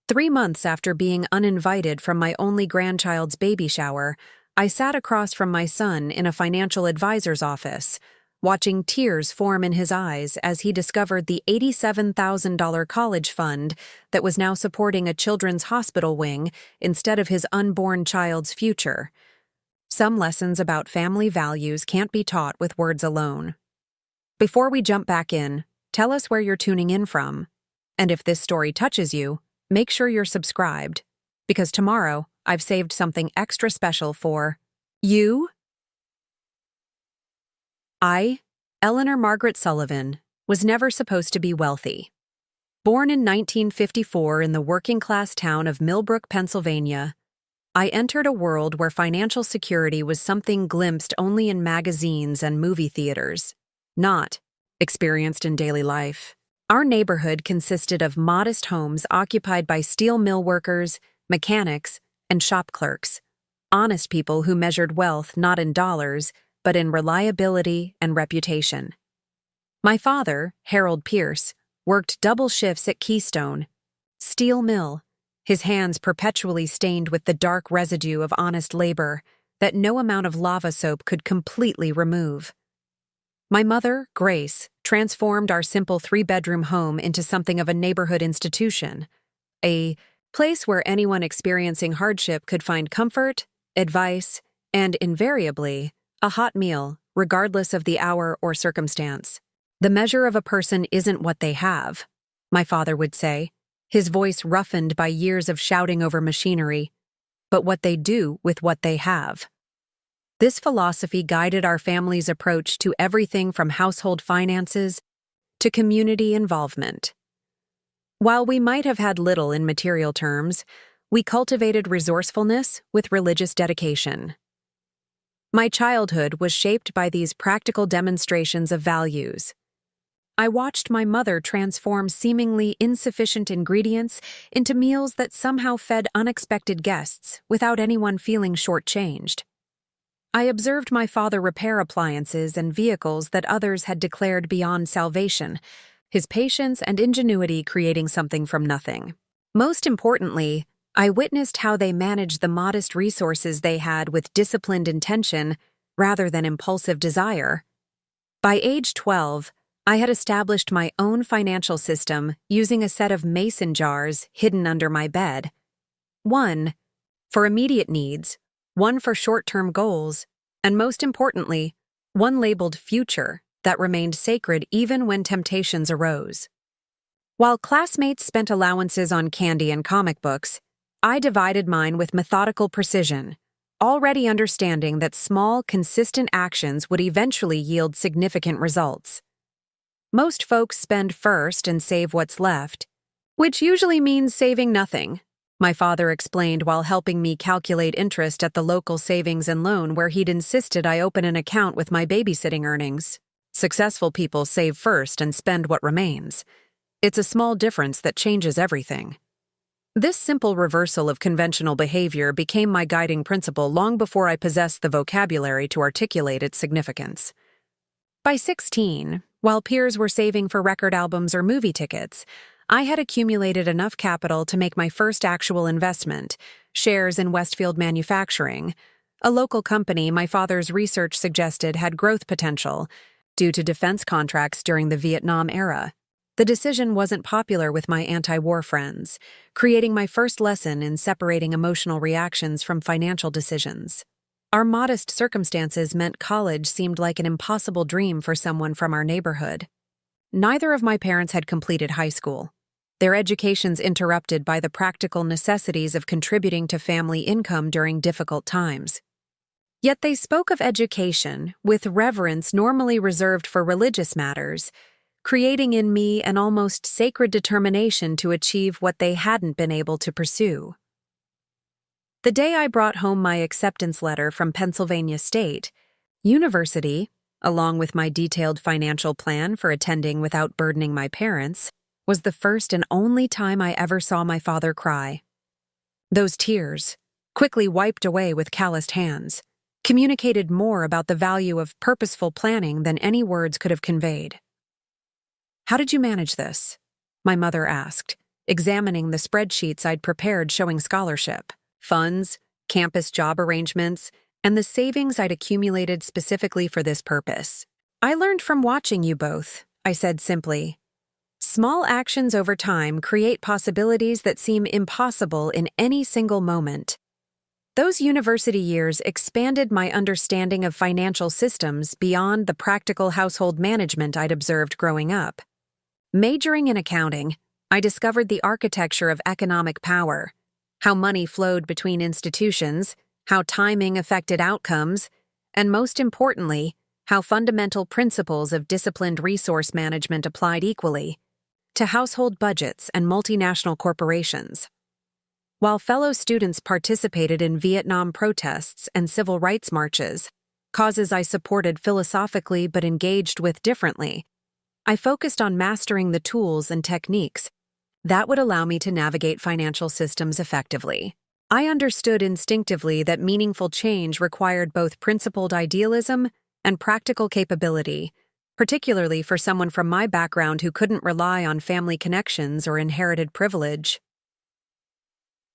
3 months after being uninvited from my only grandchild's baby shower, I sat across from my son in a financial advisor's office, watching tears form in his eyes as he discovered the $87,000 college fund that was now supporting a children's hospital wing instead of his unborn child's future. Some lessons about family values can't be taught with words alone. Before we jump back in, tell us where you're tuning in from. And if this story touches you, make sure you're subscribed, because tomorrow I've saved something extra special for you. I, Eleanor Margaret Sullivan, was never supposed to be wealthy. Born in 1954 in the working-class town of Millbrook, Pennsylvania, I entered a world where financial security was something glimpsed only in magazines and movie theaters, not experienced in daily life. Our neighborhood consisted of modest homes occupied by steel mill workers, mechanics, and shop clerks, honest people who measured wealth not in dollars, but in reliability and reputation. My father, Harold Pierce, worked double shifts at Keystone Steel Mill, his hands perpetually stained with the dark residue of honest labor that no amount of lava soap could completely remove. My mother, Grace, transformed our simple 3-bedroom home into something of a neighborhood institution, a place where anyone experiencing hardship could find comfort, advice, and, invariably, a hot meal, regardless of the hour or circumstance. The measure of a person isn't what they have, my father would say, his voice roughened by years of shouting over machinery, but what they do with what they have. This philosophy guided our family's approach to everything from household finances to community involvement. While we might have had little in material terms, we cultivated resourcefulness with religious dedication. My childhood was shaped by these practical demonstrations of values. I watched my mother transform seemingly insufficient ingredients into meals that somehow fed unexpected guests without anyone feeling shortchanged. I observed my father repair appliances and vehicles that others had declared beyond salvation, his patience and ingenuity creating something from nothing. Most importantly, I witnessed how they managed the modest resources they had with disciplined intention rather than impulsive desire. By age 12, I had established my own financial system using a set of mason jars hidden under my bed. One for immediate needs, one for short-term goals, and most importantly, one labeled future that remained sacred even when temptations arose. While classmates spent allowances on candy and comic books, I divided mine with methodical precision, already understanding that small, consistent actions would eventually yield significant results. Most folks spend first and save what's left, which usually means saving nothing, my father explained while helping me calculate interest at the local savings and loan where he'd insisted I open an account with my babysitting earnings. Successful people save first and spend what remains. It's a small difference that changes everything. This simple reversal of conventional behavior became my guiding principle long before I possessed the vocabulary to articulate its significance. By 16, while peers were saving for record albums or movie tickets, I had accumulated enough capital to make my first actual investment, shares in Westfield Manufacturing, a local company my father's research suggested had growth potential due to defense contracts during the Vietnam era. The decision wasn't popular with my anti-war friends, creating my first lesson in separating emotional reactions from financial decisions. Our modest circumstances meant college seemed like an impossible dream for someone from our neighborhood. Neither of my parents had completed high school, their educations interrupted by the practical necessities of contributing to family income during difficult times. Yet they spoke of education with reverence normally reserved for religious matters, creating in me an almost sacred determination to achieve what they hadn't been able to pursue. The day I brought home my acceptance letter from Pennsylvania State University, along with my detailed financial plan for attending without burdening my parents, was the first and only time I ever saw my father cry. Those tears, quickly wiped away with calloused hands, communicated more about the value of purposeful planning than any words could have conveyed. "How did you manage this?" my mother asked, examining the spreadsheets I'd prepared showing scholarship, funds, campus job arrangements, and the savings I'd accumulated specifically for this purpose. "I learned from watching you both," I said simply. "Small actions over time create possibilities that seem impossible in any single moment." Those university years expanded my understanding of financial systems beyond the practical household management I'd observed growing up. Majoring in accounting, I discovered the architecture of economic power, how money flowed between institutions, how timing affected outcomes, and most importantly, how fundamental principles of disciplined resource management applied equally to household budgets and multinational corporations. While fellow students participated in Vietnam protests and civil rights marches, causes I supported philosophically but engaged with differently, I focused on mastering the tools and techniques that would allow me to navigate financial systems effectively. I understood instinctively that meaningful change required both principled idealism and practical capability, particularly for someone from my background who couldn't rely on family connections or inherited privilege.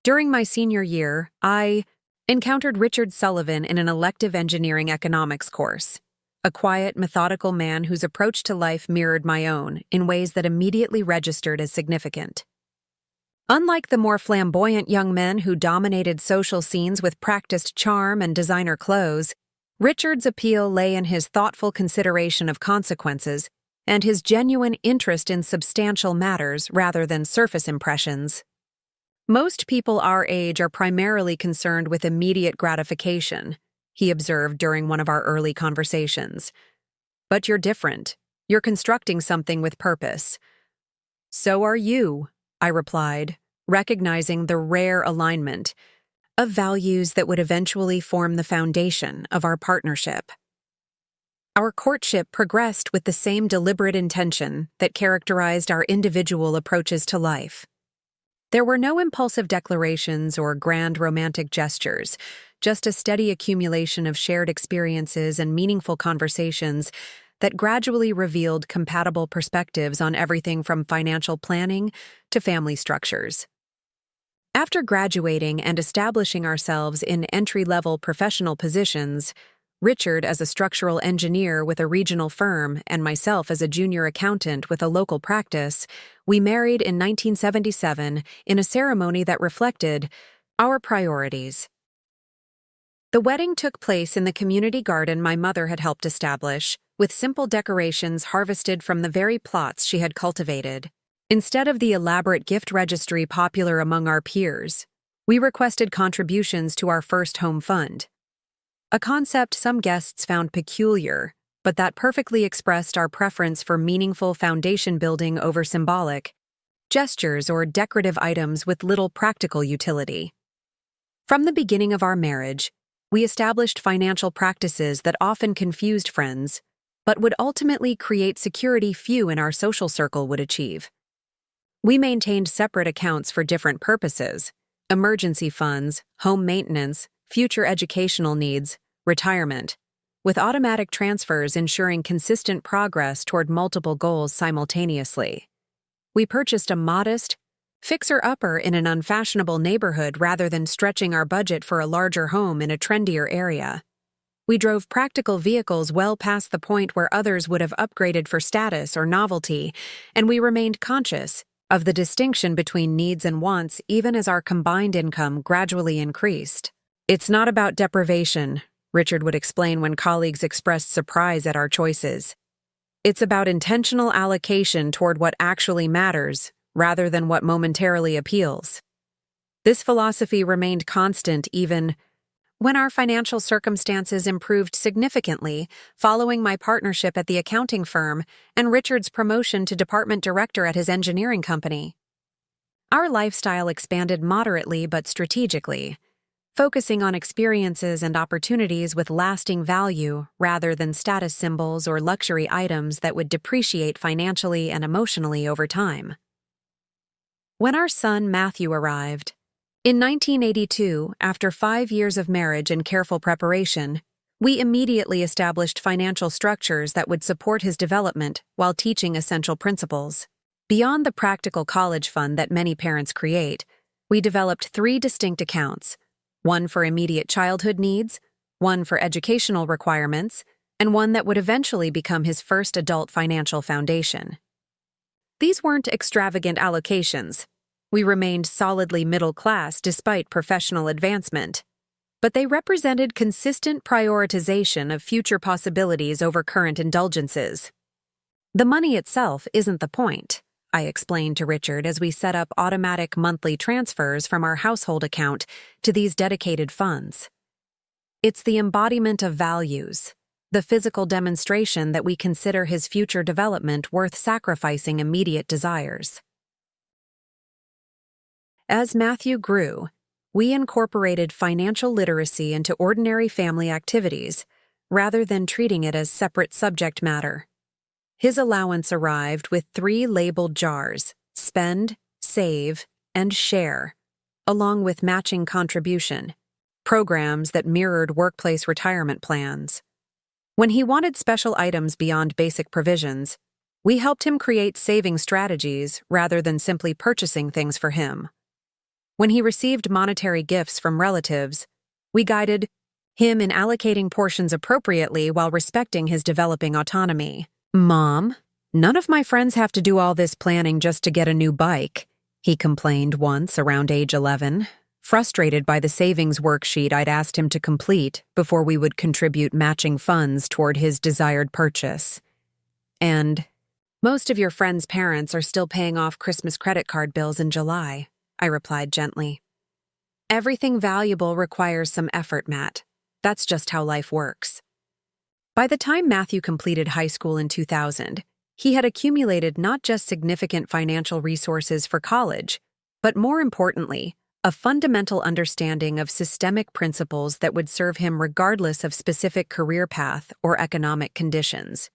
During my senior year, I encountered Richard Sullivan in an elective engineering economics course, a quiet, methodical man whose approach to life mirrored my own in ways that immediately registered as significant. Unlike the more flamboyant young men who dominated social scenes with practiced charm and designer clothes, Richard's appeal lay in his thoughtful consideration of consequences and his genuine interest in substantial matters rather than surface impressions. "Most people our age are primarily concerned with immediate gratification," he observed during one of our early conversations. "But you're different. You're constructing something with purpose." "So are you," I replied, recognizing the rare alignment of values that would eventually form the foundation of our partnership. Our courtship progressed with the same deliberate intention that characterized our individual approaches to life. There were no impulsive declarations or grand romantic gestures, just a steady accumulation of shared experiences and meaningful conversations that gradually revealed compatible perspectives on everything from financial planning to family structures. After graduating and establishing ourselves in entry-level professional positions, Richard as a structural engineer with a regional firm and myself as a junior accountant with a local practice, we married in 1977 in a ceremony that reflected our priorities. The wedding took place in the community garden my mother had helped establish, with simple decorations harvested from the very plots she had cultivated. Instead of the elaborate gift registry popular among our peers, we requested contributions to our first home fund. A concept some guests found peculiar, but that perfectly expressed our preference for meaningful foundation building over symbolic gestures or decorative items with little practical utility. From the beginning of our marriage, we established financial practices that often confused friends, but would ultimately create security few in our social circle would achieve. We maintained separate accounts for different purposes: emergency funds, home maintenance, future educational needs, retirement, with automatic transfers ensuring consistent progress toward multiple goals simultaneously. We purchased a modest fixer-upper in an unfashionable neighborhood rather than stretching our budget for a larger home in a trendier area. We drove practical vehicles well past the point where others would have upgraded for status or novelty, and we remained conscious of the distinction between needs and wants even as our combined income gradually increased. "It's not about deprivation," Richard would explain when colleagues expressed surprise at our choices. "It's about intentional allocation toward what actually matters, rather than what momentarily appeals." This philosophy remained constant even when our financial circumstances improved significantly following my partnership at the accounting firm and Richard's promotion to department director at his engineering company. Our lifestyle expanded moderately but strategically, focusing on experiences and opportunities with lasting value rather than status symbols or luxury items that would depreciate financially and emotionally over time. When our son Matthew arrived, in 1982, after 5 years of marriage and careful preparation, we immediately established financial structures that would support his development while teaching essential principles. Beyond the practical college fund that many parents create, we developed 3 distinct accounts: one for immediate childhood needs, one for educational requirements, and one that would eventually become his first adult financial foundation. These weren't extravagant allocations. We remained solidly middle class despite professional advancement. But they represented consistent prioritization of future possibilities over current indulgences. The money itself isn't the point, I explained to Richard as we set up automatic monthly transfers from our household account to these dedicated funds. It's the embodiment of values, the physical demonstration that we consider his future development worth sacrificing immediate desires. As Matthew grew, we incorporated financial literacy into ordinary family activities, rather than treating it as separate subject matter. His allowance arrived with 3 labeled jars: spend, save, and share, along with matching contribution, programs that mirrored workplace retirement plans. When he wanted special items beyond basic provisions, we helped him create saving strategies rather than simply purchasing things for him. When he received monetary gifts from relatives, we guided him in allocating portions appropriately while respecting his developing autonomy. "Mom, none of my friends have to do all this planning just to get a new bike," he complained once around age 11, frustrated by the savings worksheet I'd asked him to complete before we would contribute matching funds toward his desired purchase. "And most of your friends' parents are still paying off Christmas credit card bills in July," I replied gently. "Everything valuable requires some effort, Matt. That's just how life works." By the time Matthew completed high school in 2000, he had accumulated not just significant financial resources for college, but more importantly, a fundamental understanding of systemic principles that would serve him regardless of specific career path or economic conditions.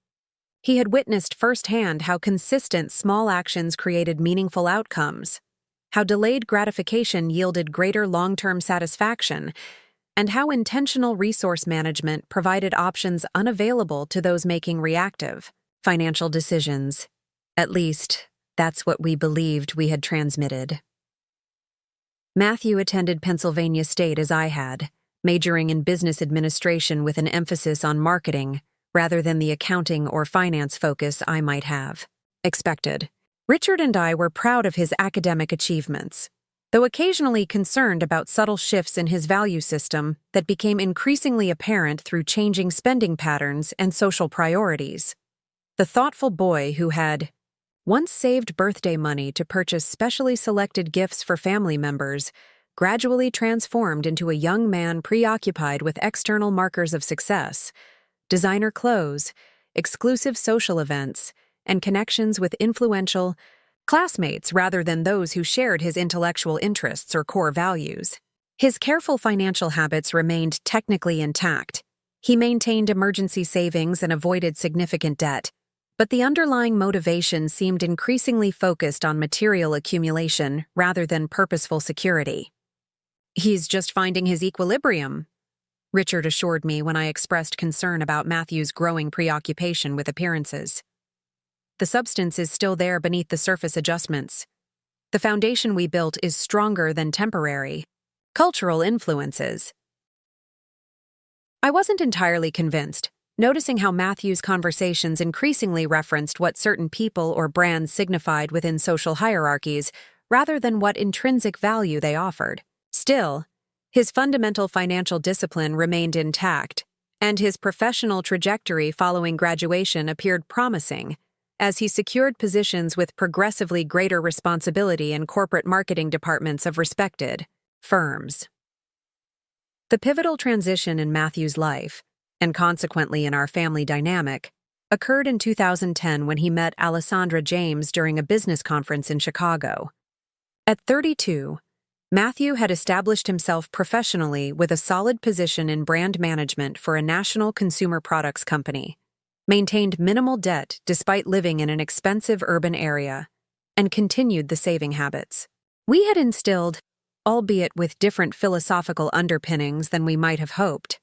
He had witnessed firsthand how consistent small actions created meaningful outcomes, how delayed gratification yielded greater long-term satisfaction, and how intentional resource management provided options unavailable to those making reactive financial decisions. At least, that's what we believed we had transmitted. Matthew attended Pennsylvania State as I had, majoring in business administration with an emphasis on marketing rather than the accounting or finance focus I might have expected. Richard and I were proud of his academic achievements, though occasionally concerned about subtle shifts in his value system that became increasingly apparent through changing spending patterns and social priorities. The thoughtful boy who had once saved birthday money to purchase specially selected gifts for family members gradually transformed into a young man preoccupied with external markers of success, designer clothes, exclusive social events, and connections with influential classmates rather than those who shared his intellectual interests or core values. His careful financial habits remained technically intact. He maintained emergency savings and avoided significant debt, but the underlying motivation seemed increasingly focused on material accumulation rather than purposeful security. "He's just finding his equilibrium," Richard assured me when I expressed concern about Matthew's growing preoccupation with appearances. "The substance is still there beneath the surface adjustments. The foundation we built is stronger than temporary cultural influences." I wasn't entirely convinced, noticing how Matthew's conversations increasingly referenced what certain people or brands signified within social hierarchies rather than what intrinsic value they offered. Still, his fundamental financial discipline remained intact, and his professional trajectory following graduation appeared promising, as he secured positions with progressively greater responsibility in corporate marketing departments of respected firms. The pivotal transition in Matthew's life, and consequently in our family dynamic, occurred in 2010 when he met Alessandra James during a business conference in Chicago. At 32, Matthew had established himself professionally with a solid position in brand management for a national consumer products company, maintained minimal debt despite living in an expensive urban area, and continued the saving habits we had instilled, albeit with different philosophical underpinnings than we might have hoped.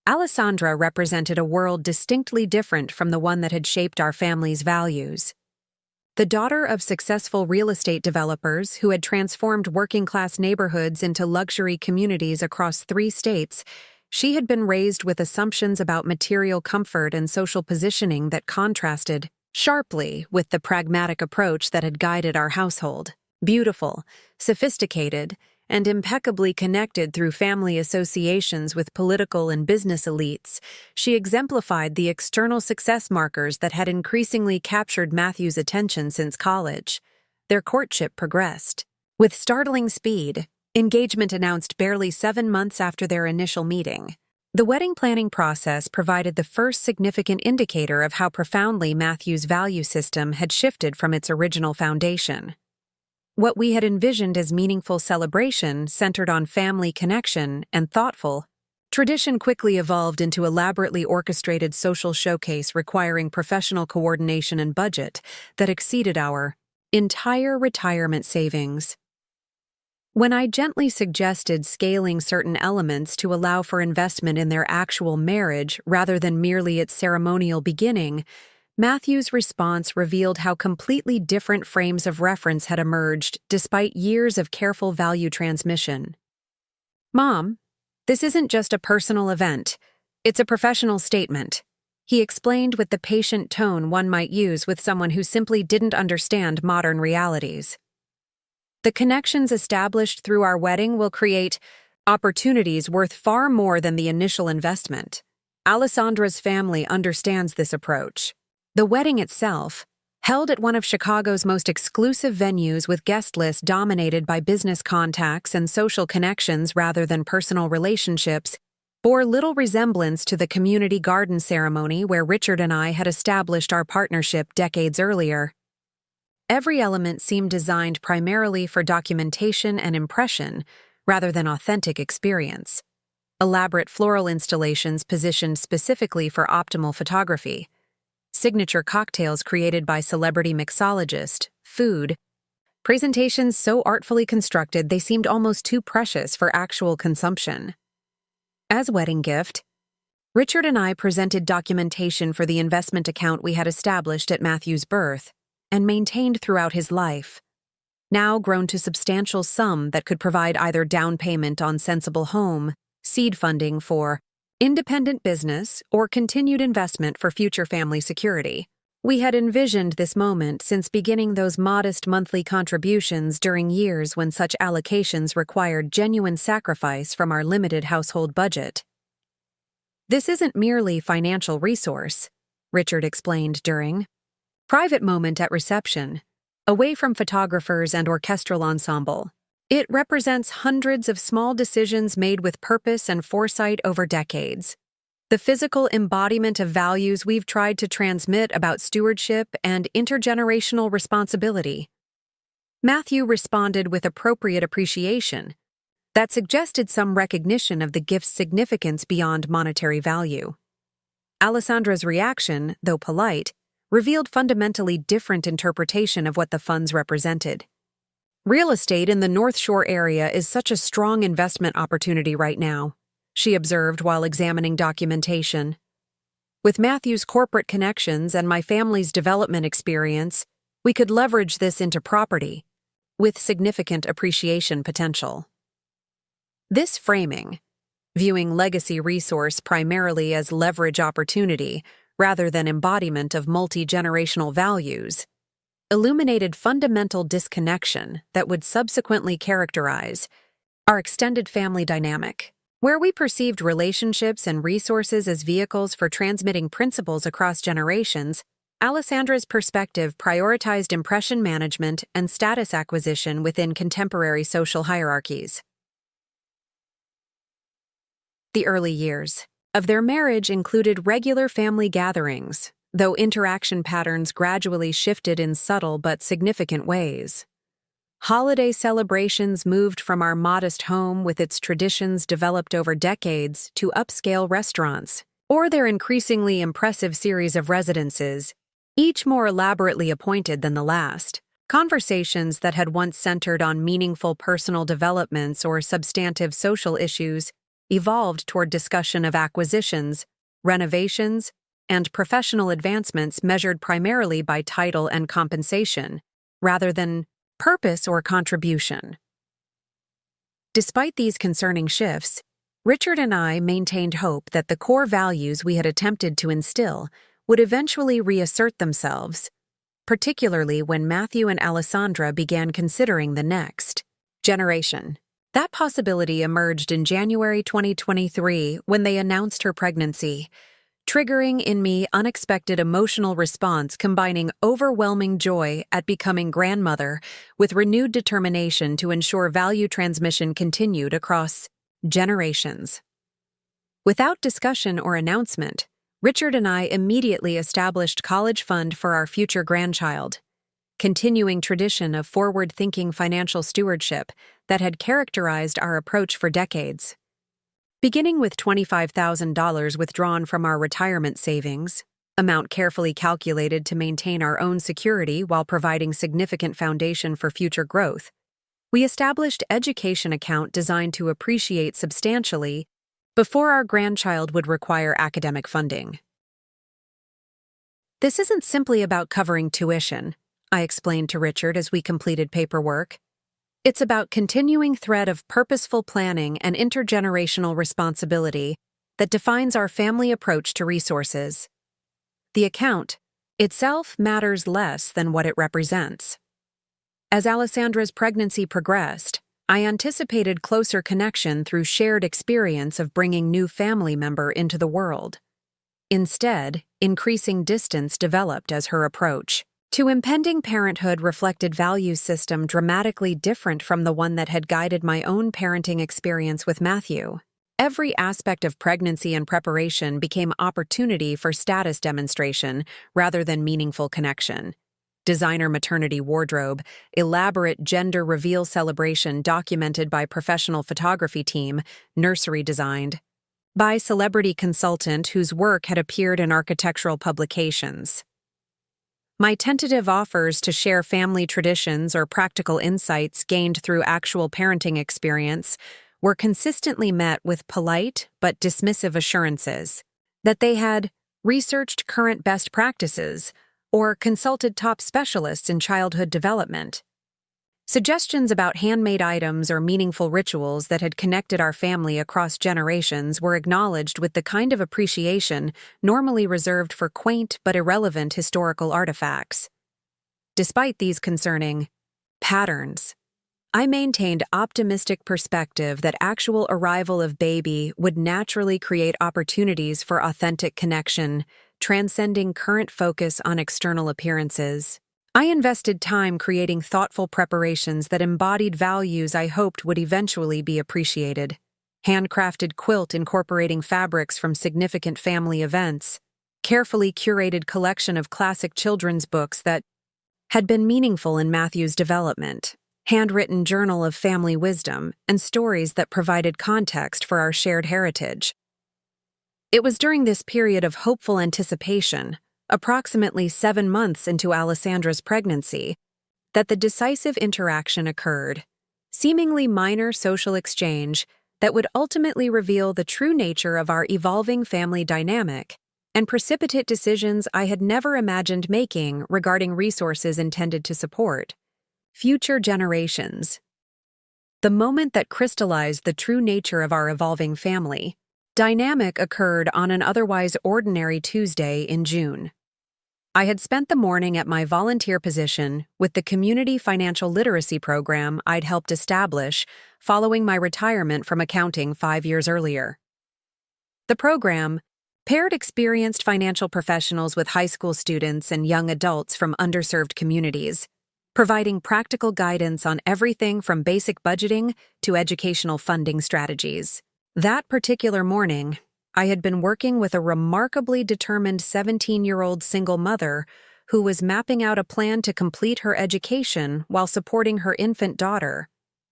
Alessandra represented a world distinctly different from the one that had shaped our family's values. The daughter of successful real estate developers who had transformed working-class neighborhoods into luxury communities across 3 states, she had been raised with assumptions about material comfort and social positioning that contrasted sharply with the pragmatic approach that had guided our household. Beautiful, sophisticated, and impeccably connected through family associations with political and business elites, she exemplified the external success markers that had increasingly captured Matthew's attention since college. Their courtship progressed. With startling speed, engagement announced barely 7 months after their initial meeting. The wedding planning process provided the first significant indicator of how profoundly Matthew's value system had shifted from its original foundation. What we had envisioned as meaningful celebration centered on family connection and thoughtful tradition quickly evolved into elaborately orchestrated social showcase requiring professional coordination and budget that exceeded our entire retirement savings. When I gently suggested scaling certain elements to allow for investment in their actual marriage rather than merely its ceremonial beginning, Matthew's response revealed how completely different frames of reference had emerged despite years of careful value transmission. "Mom, this isn't just a personal event. It's a professional statement," he explained with the patient tone one might use with someone who simply didn't understand modern realities. "The connections established through our wedding will create opportunities worth far more than the initial investment. Alessandra's family understands this approach." The wedding itself, held at one of Chicago's most exclusive venues with guest lists dominated by business contacts and social connections rather than personal relationships, bore little resemblance to the community garden ceremony where Richard and I had established our partnership decades earlier. Every element seemed designed primarily for documentation and impression rather than authentic experience. Elaborate floral installations positioned specifically for optimal photography, signature cocktails created by celebrity mixologist, food, presentations so artfully constructed they seemed almost too precious for actual consumption. As wedding gift, Richard and I presented documentation for the investment account we had established at Matthew's birth and maintained throughout his life, now grown to substantial sum that could provide either down payment on sensible home, seed funding for independent business, or continued investment for future family security. We had envisioned this moment since beginning those modest monthly contributions during years when such allocations required genuine sacrifice from our limited household budget. "This isn't merely financial resource," Richard explained during private moment at reception, away from photographers and orchestral ensemble. "It represents hundreds of small decisions made with purpose and foresight over decades. The physical embodiment of values we've tried to transmit about stewardship and intergenerational responsibility." Matthew responded with appropriate appreciation that suggested some recognition of the gift's significance beyond monetary value. Alessandra's reaction, though polite, revealed fundamentally different interpretation of what the funds represented. "Real estate in the North Shore area is such a strong investment opportunity right now," she observed while examining documentation. "With Matthew's corporate connections and my family's development experience, we could leverage this into property, with significant appreciation potential." This framing, viewing legacy resource primarily as leverage opportunity rather than embodiment of multi-generational values, illuminated fundamental disconnection that would subsequently characterize our extended family dynamic. Where we perceived relationships and resources as vehicles for transmitting principles across generations, Alessandra's perspective prioritized impression management and status acquisition within contemporary social hierarchies. The early years of their marriage included regular family gatherings, though interaction patterns gradually shifted in subtle but significant ways. Holiday celebrations moved from our modest home with its traditions developed over decades to upscale restaurants, or their increasingly impressive series of residences, each more elaborately appointed than the last. Conversations that had once centered on meaningful personal developments or substantive social issues evolved toward discussion of acquisitions, renovations, and professional advancements measured primarily by title and compensation, rather than purpose or contribution. Despite these concerning shifts, Richard and I maintained hope that the core values we had attempted to instill would eventually reassert themselves, particularly when Matthew and Alessandra began considering the next generation. That possibility emerged in January 2023 when they announced her pregnancy, triggering in me unexpected emotional response combining overwhelming joy at becoming grandmother with renewed determination to ensure value transmission continued across generations. Without discussion or announcement, Richard and I immediately established college fund for our future grandchild, continuing tradition of forward-thinking financial stewardship that had characterized our approach for decades. Beginning with $25,000 withdrawn from our retirement savings, amount carefully calculated to maintain our own security while providing significant foundation for future growth, we established education account designed to appreciate substantially before our grandchild would require academic funding. This isn't simply about covering tuition, I explained to Richard as we completed paperwork. It's about continuing thread of purposeful planning and intergenerational responsibility that defines our family approach to resources. The account itself matters less than what it represents. As Alessandra's pregnancy progressed, I anticipated closer connection through shared experience of bringing new family member into the world. Instead, increasing distance developed as her approach to impending parenthood reflected values system dramatically different from the one that had guided my own parenting experience with Matthew. Every aspect of pregnancy and preparation became opportunity for status demonstration rather than meaningful connection. Designer maternity wardrobe, elaborate gender reveal celebration documented by professional photography team, nursery designed by celebrity consultant whose work had appeared in architectural publications. My tentative offers to share family traditions or practical insights gained through actual parenting experience were consistently met with polite but dismissive assurances that they had researched current best practices or consulted top specialists in childhood development. Suggestions about handmade items or meaningful rituals that had connected our family across generations were acknowledged with the kind of appreciation normally reserved for quaint but irrelevant historical artifacts. Despite these concerning patterns, I maintained optimistic perspective that actual arrival of baby would naturally create opportunities for authentic connection, transcending current focus on external appearances. I invested time creating thoughtful preparations that embodied values I hoped would eventually be appreciated. Handcrafted quilt incorporating fabrics from significant family events, carefully curated collection of classic children's books that had been meaningful in Matthew's development, handwritten journal of family wisdom, and stories that provided context for our shared heritage. It was during this period of hopeful anticipation, approximately 7 months into Alessandra's pregnancy, that the decisive interaction occurred, seemingly minor social exchange that would ultimately reveal the true nature of our evolving family dynamic and precipitate decisions I had never imagined making regarding resources intended to support future generations. The moment that crystallized the true nature of our evolving family dynamic occurred on an otherwise ordinary Tuesday in June. I had spent the morning at my volunteer position with the community financial literacy program I'd helped establish following my retirement from accounting 5 years earlier. The program paired experienced financial professionals with high school students and young adults from underserved communities, providing practical guidance on everything from basic budgeting to educational funding strategies. That particular morning, I had been working with a remarkably determined 17-year-old single mother who was mapping out a plan to complete her education while supporting her infant daughter,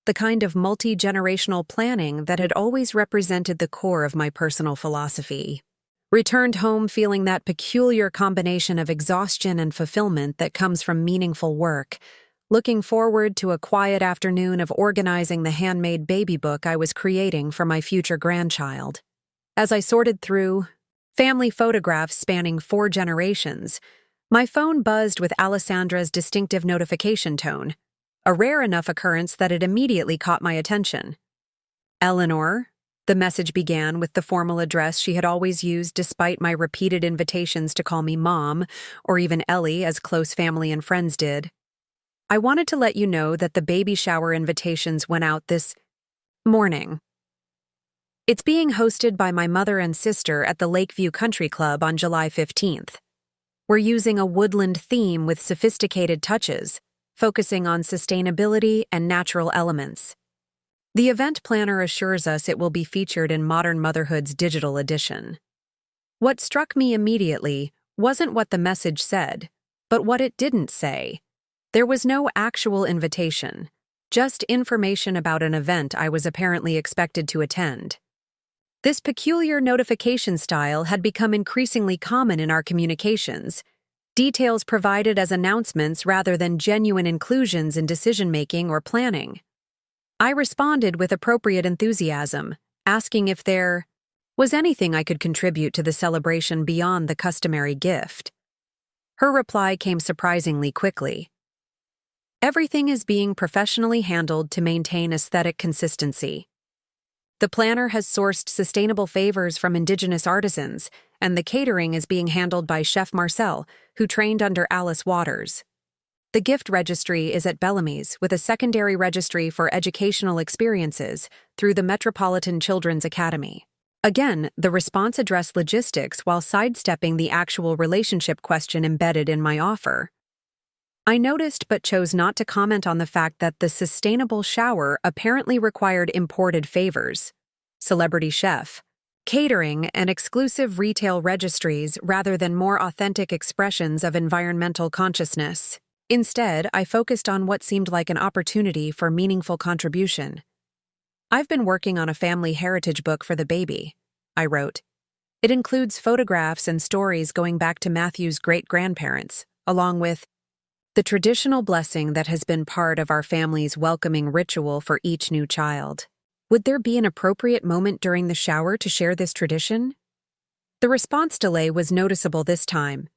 the kind of multi-generational planning that had always represented the core of my personal philosophy. Returned home feeling that peculiar combination of exhaustion and fulfillment that comes from meaningful work, looking forward to a quiet afternoon of organizing the handmade baby book I was creating for my future grandchild. As I sorted through family photographs spanning 4 generations, my phone buzzed with Alessandra's distinctive notification tone, a rare enough occurrence that it immediately caught my attention. Eleanor, the message began with the formal address she had always used despite my repeated invitations to call me Mom, or even Ellie as close family and friends did. I wanted to let you know that the baby shower invitations went out this morning. It's being hosted by my mother and sister at the Lakeview Country Club on July 15th. We're using a woodland theme with sophisticated touches, focusing on sustainability and natural elements. The event planner assures us it will be featured in Modern Motherhood's digital edition. What struck me immediately wasn't what the message said, but what it didn't say. There was no actual invitation, just information about an event I was apparently expected to attend. This peculiar notification style had become increasingly common in our communications, details provided as announcements rather than genuine inclusions in decision-making or planning. I responded with appropriate enthusiasm, asking if there was anything I could contribute to the celebration beyond the customary gift. Her reply came surprisingly quickly. Everything is being professionally handled to maintain aesthetic consistency. The planner has sourced sustainable favors from indigenous artisans, and the catering is being handled by Chef Marcel, who trained under Alice Waters. The gift registry is at Bellamy's, with a secondary registry for educational experiences through the Metropolitan Children's Academy. Again, the response addressed logistics while sidestepping the actual relationship question embedded in my offer. I noticed but chose not to comment on the fact that the sustainable shower apparently required imported favors, celebrity chef, catering, and exclusive retail registries rather than more authentic expressions of environmental consciousness. Instead, I focused on what seemed like an opportunity for meaningful contribution. I've been working on a family heritage book for the baby, I wrote. It includes photographs and stories going back to Matthew's great-grandparents, along with the traditional blessing that has been part of our family's welcoming ritual for each new child. Would there be an appropriate moment during the shower to share this tradition? The response delay was noticeable this time,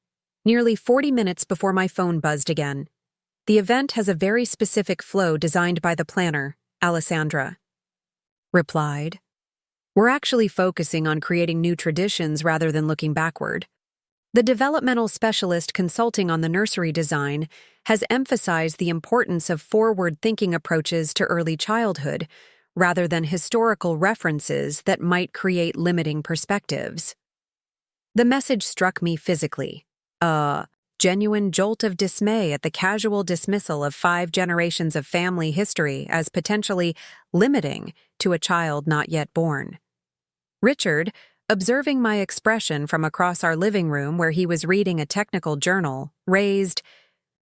nearly 40 minutes before my phone buzzed again. The event has a very specific flow designed by the planner, Alessandra replied. We're actually focusing on creating new traditions rather than looking backward. The developmental specialist consulting on the nursery design has emphasized the importance of forward-thinking approaches to early childhood rather than historical references that might create limiting perspectives. The message struck me physically, a genuine jolt of dismay at the casual dismissal of 5 generations of family history as potentially limiting to a child not yet born. Richard, observing my expression from across our living room where he was reading a technical journal, raised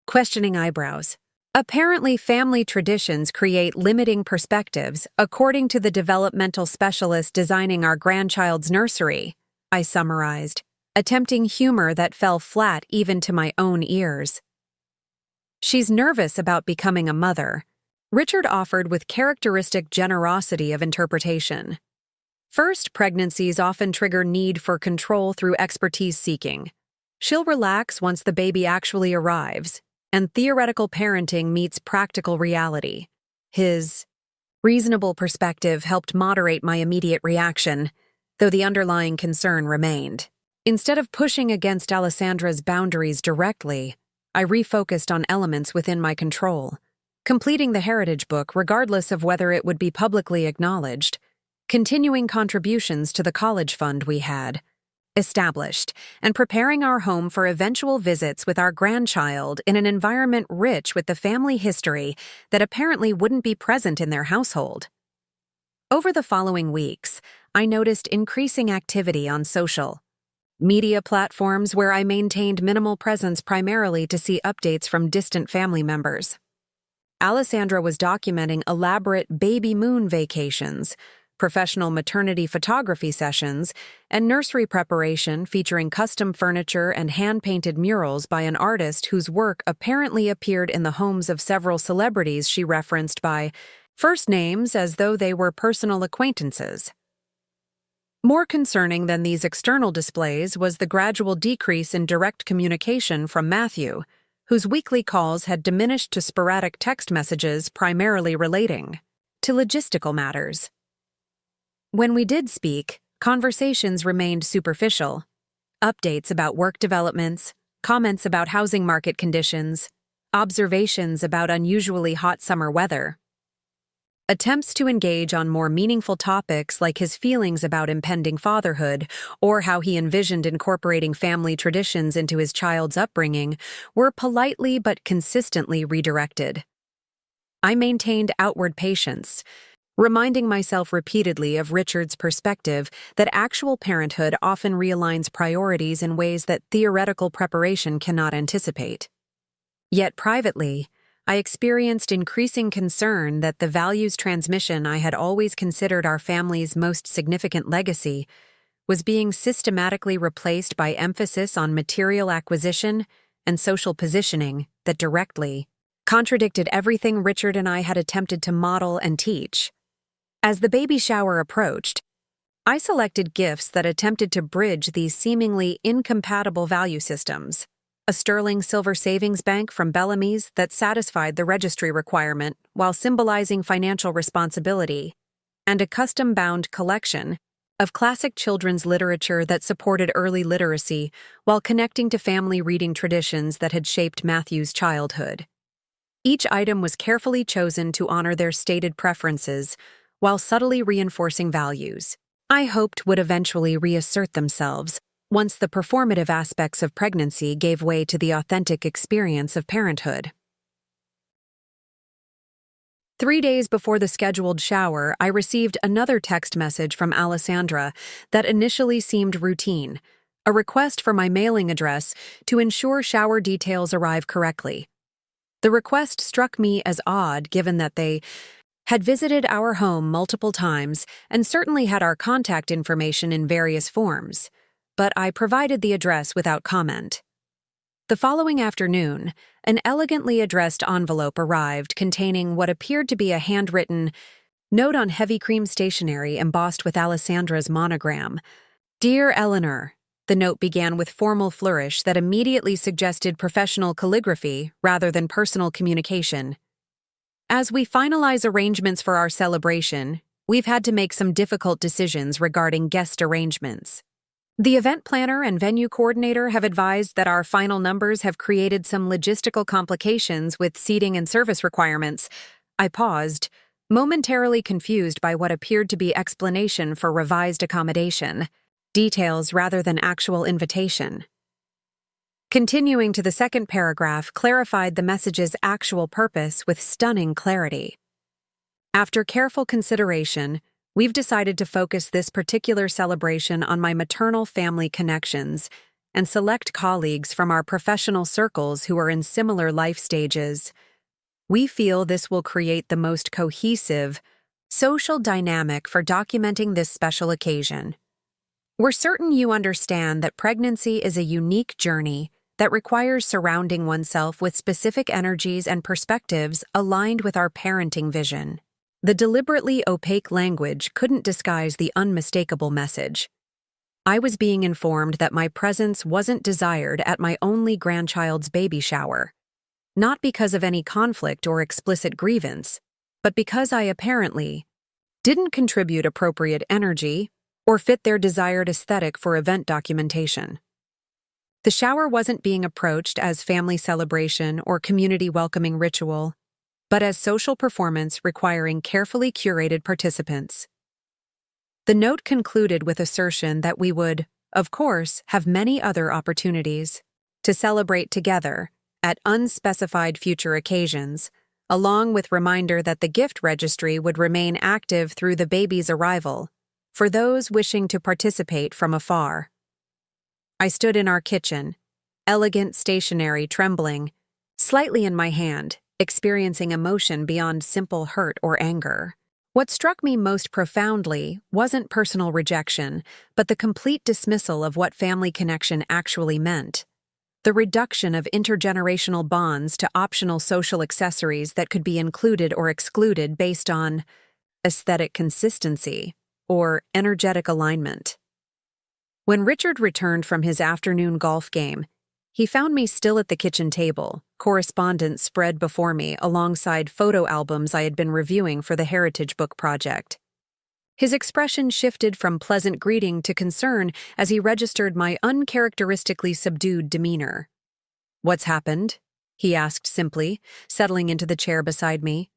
questioning eyebrows. Apparently, family traditions create limiting perspectives, according to the developmental specialist designing our grandchild's nursery, I summarized, attempting humor that fell flat even to my own ears. She's nervous about becoming a mother, Richard offered with characteristic generosity of interpretation. First, pregnancies often trigger need for control through expertise seeking. She'll relax once the baby actually arrives, and theoretical parenting meets practical reality. His reasonable perspective helped moderate my immediate reaction, though the underlying concern remained. Instead of pushing against Alessandra's boundaries directly, I refocused on elements within my control, completing the heritage book regardless of whether it would be publicly acknowledged, continuing contributions to the college fund we had established, and preparing our home for eventual visits with our grandchild in an environment rich with the family history that apparently wouldn't be present in their household. Over the following weeks, I noticed increasing activity on social media platforms where I maintained minimal presence primarily to see updates from distant family members. Alessandra was documenting elaborate baby moon vacations, professional maternity photography sessions, and nursery preparation featuring custom furniture and hand-painted murals by an artist whose work apparently appeared in the homes of several celebrities she referenced by first names as though they were personal acquaintances. More concerning than these external displays was the gradual decrease in direct communication from Matthew, whose weekly calls had diminished to sporadic text messages primarily relating to logistical matters. When we did speak, conversations remained superficial. Updates about work developments, comments about housing market conditions, observations about unusually hot summer weather. Attempts to engage on more meaningful topics like his feelings about impending fatherhood or how he envisioned incorporating family traditions into his child's upbringing were politely but consistently redirected. I maintained outward patience, reminding myself repeatedly of Richard's perspective that actual parenthood often realigns priorities in ways that theoretical preparation cannot anticipate. Yet privately, I experienced increasing concern that the values transmission I had always considered our family's most significant legacy was being systematically replaced by emphasis on material acquisition and social positioning that directly contradicted everything Richard and I had attempted to model and teach. As the baby shower approached, I selected gifts that attempted to bridge these seemingly incompatible value systems. A sterling silver savings bank from Bellamy's that satisfied the registry requirement while symbolizing financial responsibility, and a custom-bound collection of classic children's literature that supported early literacy while connecting to family reading traditions that had shaped Matthew's childhood. Each item was carefully chosen to honor their stated preferences while subtly reinforcing values I hoped would eventually reassert themselves once the performative aspects of pregnancy gave way to the authentic experience of parenthood. 3 days before the scheduled shower, I received another text message from Alessandra that initially seemed routine, a request for my mailing address to ensure shower details arrive correctly. The request struck me as odd given that they had visited our home multiple times and certainly had our contact information in various forms, but I provided the address without comment. The following afternoon, an elegantly addressed envelope arrived containing what appeared to be a handwritten note on heavy cream stationery embossed with Alessandra's monogram. "Dear Eleanor," the note began with formal flourish that immediately suggested professional calligraphy rather than personal communication. "As we finalize arrangements for our celebration, we've had to make some difficult decisions regarding guest arrangements. The event planner and venue coordinator have advised that our final numbers have created some logistical complications with seating and service requirements." I paused, momentarily confused by what appeared to be explanation for revised accommodation, details rather than actual invitation. Continuing to the second paragraph clarified the message's actual purpose with stunning clarity. "After careful consideration, we've decided to focus this particular celebration on my maternal family connections and select colleagues from our professional circles who are in similar life stages. We feel this will create the most cohesive social dynamic for documenting this special occasion. We're certain you understand that pregnancy is a unique journey that requires surrounding oneself with specific energies and perspectives aligned with our parenting vision." The deliberately opaque language couldn't disguise the unmistakable message. I was being informed that my presence wasn't desired at my only grandchild's baby shower, not because of any conflict or explicit grievance, but because I apparently didn't contribute appropriate energy or fit their desired aesthetic for event documentation. The shower wasn't being approached as family celebration or community welcoming ritual, but as social performance requiring carefully curated participants. The note concluded with assertion that we would, of course, have many other opportunities to celebrate together at unspecified future occasions, along with reminder that the gift registry would remain active through the baby's arrival for those wishing to participate from afar. I stood in our kitchen, elegant stationery trembling, slightly in my hand, experiencing emotion beyond simple hurt or anger. What struck me most profoundly wasn't personal rejection, but the complete dismissal of what family connection actually meant. The reduction of intergenerational bonds to optional social accessories that could be included or excluded based on aesthetic consistency or energetic alignment. When Richard returned from his afternoon golf game, he found me still at the kitchen table, correspondence spread before me alongside photo albums I had been reviewing for the Heritage Book Project. His expression shifted from pleasant greeting to concern as he registered my uncharacteristically subdued demeanor. "What's happened?" he asked simply, settling into the chair beside me.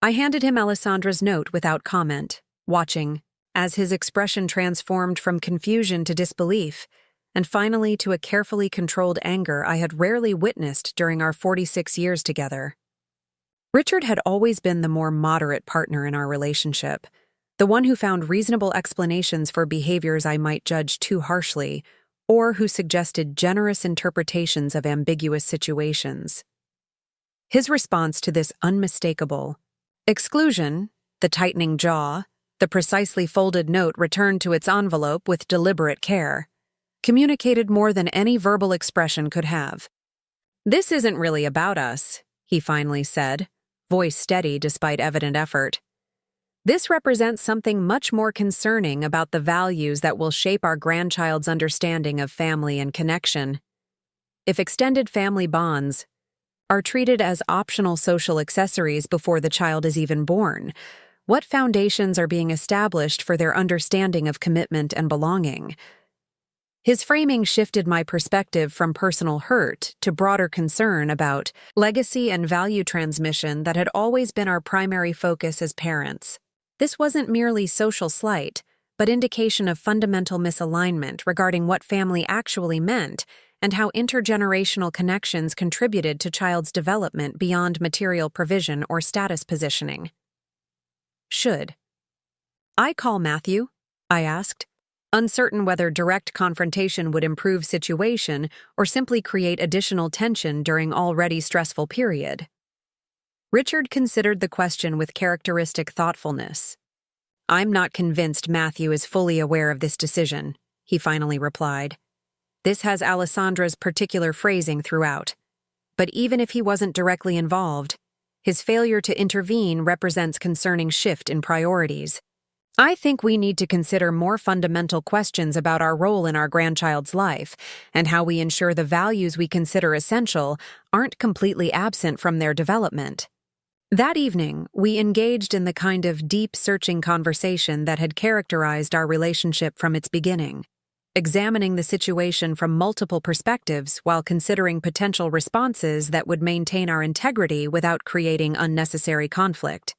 I handed him Alessandra's note without comment, watching as his expression transformed from confusion to disbelief, and finally to a carefully controlled anger I had rarely witnessed during our 46 years together. Richard had always been the more moderate partner in our relationship, the one who found reasonable explanations for behaviors I might judge too harshly, or who suggested generous interpretations of ambiguous situations. His response to this unmistakable exclusion, the tightening jaw, the precisely folded note returned to its envelope with deliberate care, communicated more than any verbal expression could have. "This isn't really about us," he finally said, voice steady despite evident effort. "This represents something much more concerning about the values that will shape our grandchild's understanding of family and connection. If extended family bonds are treated as optional social accessories before the child is even born, what foundations are being established for their understanding of commitment and belonging?" His framing shifted my perspective from personal hurt to broader concern about legacy and value transmission that had always been our primary focus as parents. This wasn't merely social slight, but indication of fundamental misalignment regarding what family actually meant and how intergenerational connections contributed to child's development beyond material provision or status positioning. "Should I call Matthew?" I asked, uncertain whether direct confrontation would improve situation or simply create additional tension during already stressful period. Richard considered the question with characteristic thoughtfulness. "I'm not convinced Matthew is fully aware of this decision," he finally replied. "This has Alessandra's particular phrasing throughout. But even if he wasn't directly involved, his failure to intervene represents concerning shift in priorities. I think we need to consider more fundamental questions about our role in our grandchild's life and how we ensure the values we consider essential aren't completely absent from their development." That evening, we engaged in the kind of deep, searching conversation that had characterized our relationship from its beginning, examining the situation from multiple perspectives while considering potential responses that would maintain our integrity without creating unnecessary conflict.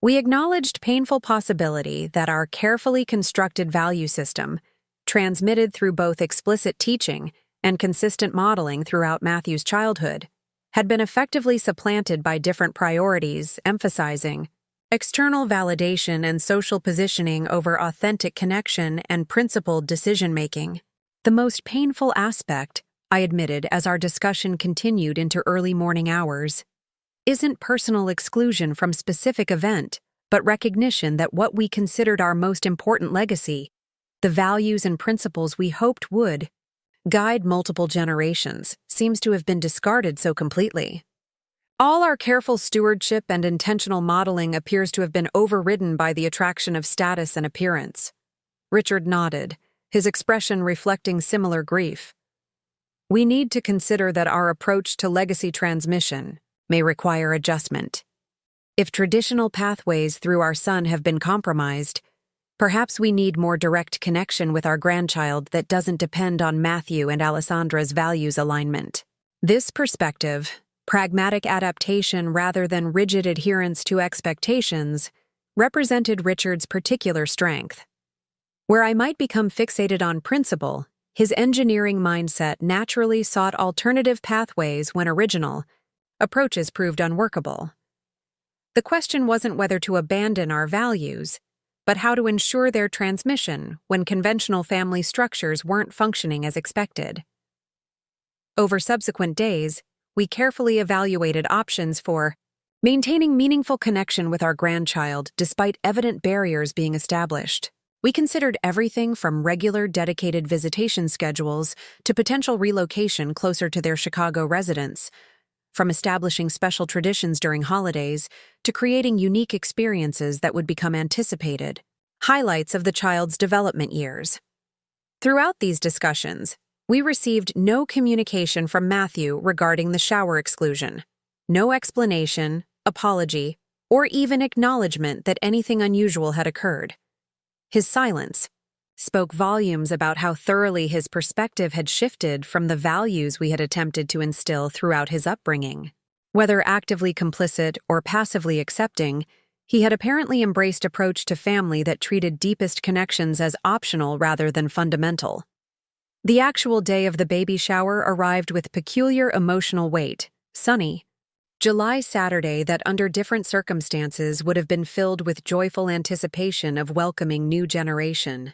We acknowledged painful possibility that our carefully constructed value system, transmitted through both explicit teaching and consistent modeling throughout Matthew's childhood, had been effectively supplanted by different priorities emphasizing external validation and social positioning over authentic connection and principled decision-making. The most painful aspect, I admitted as our discussion continued into early morning hours, isn't personal exclusion from specific event, but recognition that what we considered our most important legacy, the values and principles we hoped would guide multiple generations, seems to have been discarded so completely. All our careful stewardship and intentional modeling appears to have been overridden by the attraction of status and appearance. Richard nodded, his expression reflecting similar grief. "We need to consider that our approach to legacy transmission may require adjustment. If traditional pathways through our son have been compromised, perhaps we need more direct connection with our grandchild that doesn't depend on Matthew and Alessandra's values alignment." This perspective, pragmatic adaptation rather than rigid adherence to expectations, represented Richard's particular strength. Where I might become fixated on principle, his engineering mindset naturally sought alternative pathways when original approaches proved unworkable. The question wasn't whether to abandon our values, but how to ensure their transmission when conventional family structures weren't functioning as expected. Over subsequent days, we carefully evaluated options for maintaining meaningful connection with our grandchild despite evident barriers being established. We considered everything from regular dedicated visitation schedules to potential relocation closer to their Chicago residence, from establishing special traditions during holidays to creating unique experiences that would become anticipated. highlights of the child's development years. Throughout these discussions, we received no communication from Matthew regarding the shower exclusion, no explanation, apology, or even acknowledgement that anything unusual had occurred. His silence spoke volumes about how thoroughly his perspective had shifted from the values we had attempted to instill throughout his upbringing. Whether actively complicit or passively accepting, he had apparently embraced an approach to family that treated deepest connections as optional rather than fundamental. The actual day of the baby shower arrived with peculiar emotional weight, sunny, July Saturday that under different circumstances would have been filled with joyful anticipation of welcoming new generation.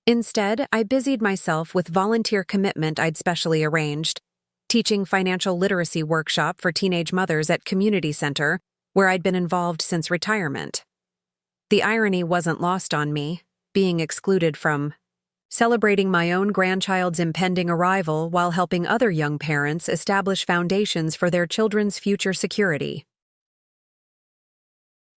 Instead, I busied myself with volunteer commitment I'd specially arranged, teaching financial literacy workshop for teenage mothers at community center, where I'd been involved since retirement. The irony wasn't lost on me, being excluded from celebrating my own grandchild's impending arrival while helping other young parents establish foundations for their children's future security.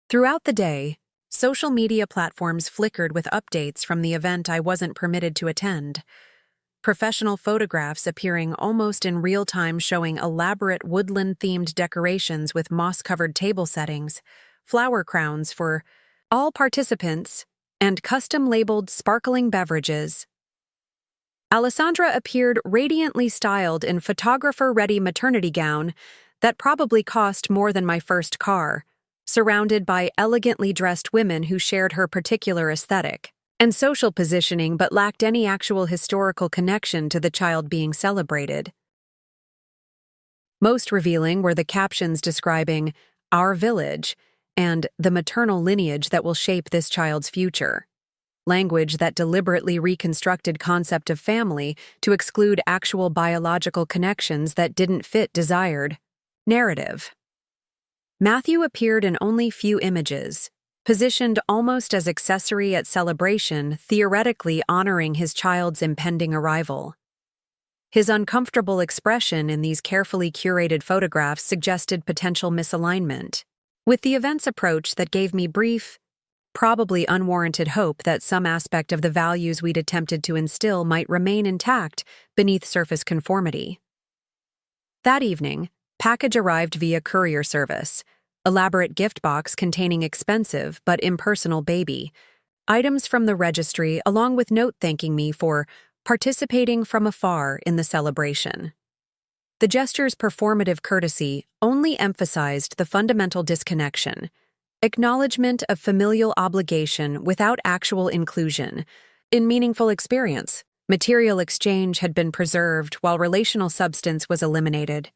Throughout the day, social media platforms flickered with updates from the event I wasn't permitted to attend. Professional photographs appearing almost in real time showing elaborate woodland-themed decorations with moss-covered table settings, flower crowns for all participants, and custom-labeled sparkling beverages. Alessandra appeared radiantly styled in photographer-ready maternity gown that probably cost more than my first car, surrounded by elegantly dressed women who shared her particular aesthetic and social positioning but lacked any actual historical connection to the child being celebrated. Most revealing were the captions describing "our village" and "the maternal lineage that will shape this child's future," language that deliberately reconstructed concept of family to exclude actual biological connections that didn't fit desired narrative. Matthew appeared in only few images, positioned almost as accessory at celebration, theoretically honoring his child's impending arrival. His uncomfortable expression in these carefully curated photographs suggested potential misalignment, with the event's approach that gave me brief, probably unwarranted hope that some aspect of the values we'd attempted to instill might remain intact beneath surface conformity. That evening, package arrived via courier service, elaborate gift box containing expensive but impersonal baby items from the registry, along with note thanking me for participating from afar in the celebration. The gesture's performative courtesy only emphasized the fundamental disconnection, acknowledgement of familial obligation without actual inclusion. In meaningful experience, material exchange had been preserved while relational substance was eliminated,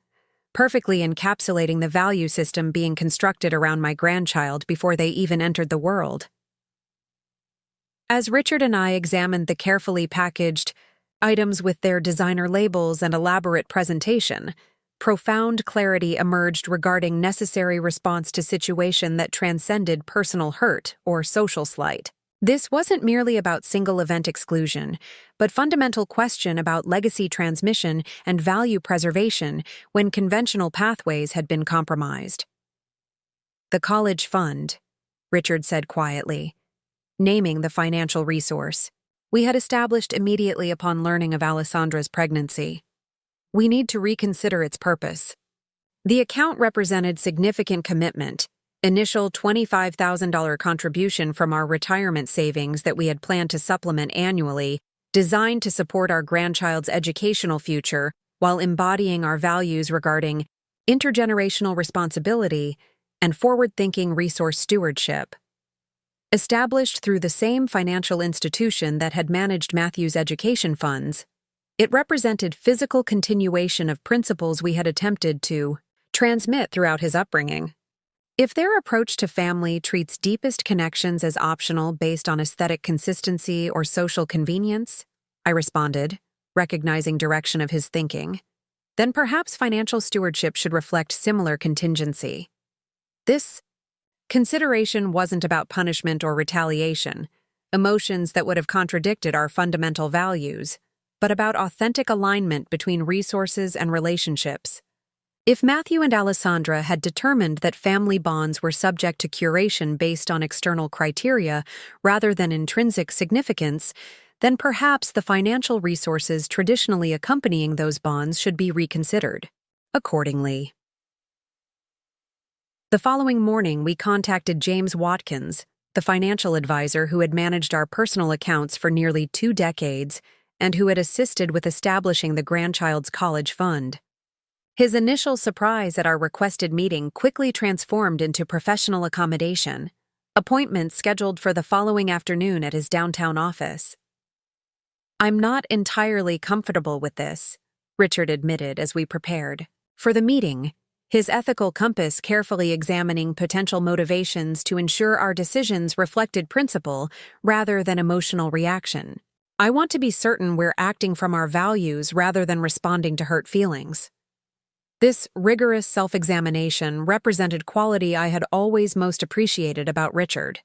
perfectly encapsulating the value system being constructed around my grandchild before they even entered the world. As Richard and I examined the carefully packaged items with their designer labels and elaborate presentation, profound clarity emerged regarding necessary response to situation that transcended personal hurt or social slight. This wasn't merely about single-event exclusion, but fundamental question about legacy transmission and value preservation when conventional pathways had been compromised. "The college fund," Richard said quietly, naming the financial resource we had established immediately upon learning of Alessandra's pregnancy. "We need to reconsider its purpose." The account represented significant commitment, initial $25,000 contribution from our retirement savings that we had planned to supplement annually, designed to support our grandchild's educational future while embodying our values regarding intergenerational responsibility and forward-thinking resource stewardship. Established through the same financial institution that had managed Matthew's education funds, it represented physical continuation of principles we had attempted to transmit throughout his upbringing. If their approach to family treats deepest connections as optional based on aesthetic consistency or social convenience, I responded, recognizing direction of his thinking, then perhaps financial stewardship should reflect similar contingency. This consideration wasn't about punishment or retaliation, emotions that would have contradicted our fundamental values, but about authentic alignment between resources and relationships. If Matthew and Alessandra had determined that family bonds were subject to curation based on external criteria rather than intrinsic significance, then perhaps the financial resources traditionally accompanying those bonds should be reconsidered. Accordingly, the following morning we contacted James Watkins, the financial advisor who had managed our personal accounts for nearly 2 decades and who had assisted with establishing the grandchild's college fund. His initial surprise at our requested meeting quickly transformed into professional accommodation, appointments scheduled for the following afternoon at his downtown office. "I'm not entirely comfortable with this," Richard admitted as we prepared for the meeting, his ethical compass carefully examining potential motivations to ensure our decisions reflected principle rather than emotional reaction. "I want to be certain we're acting from our values rather than responding to hurt feelings." This rigorous self-examination represented quality I had always most appreciated about Richard.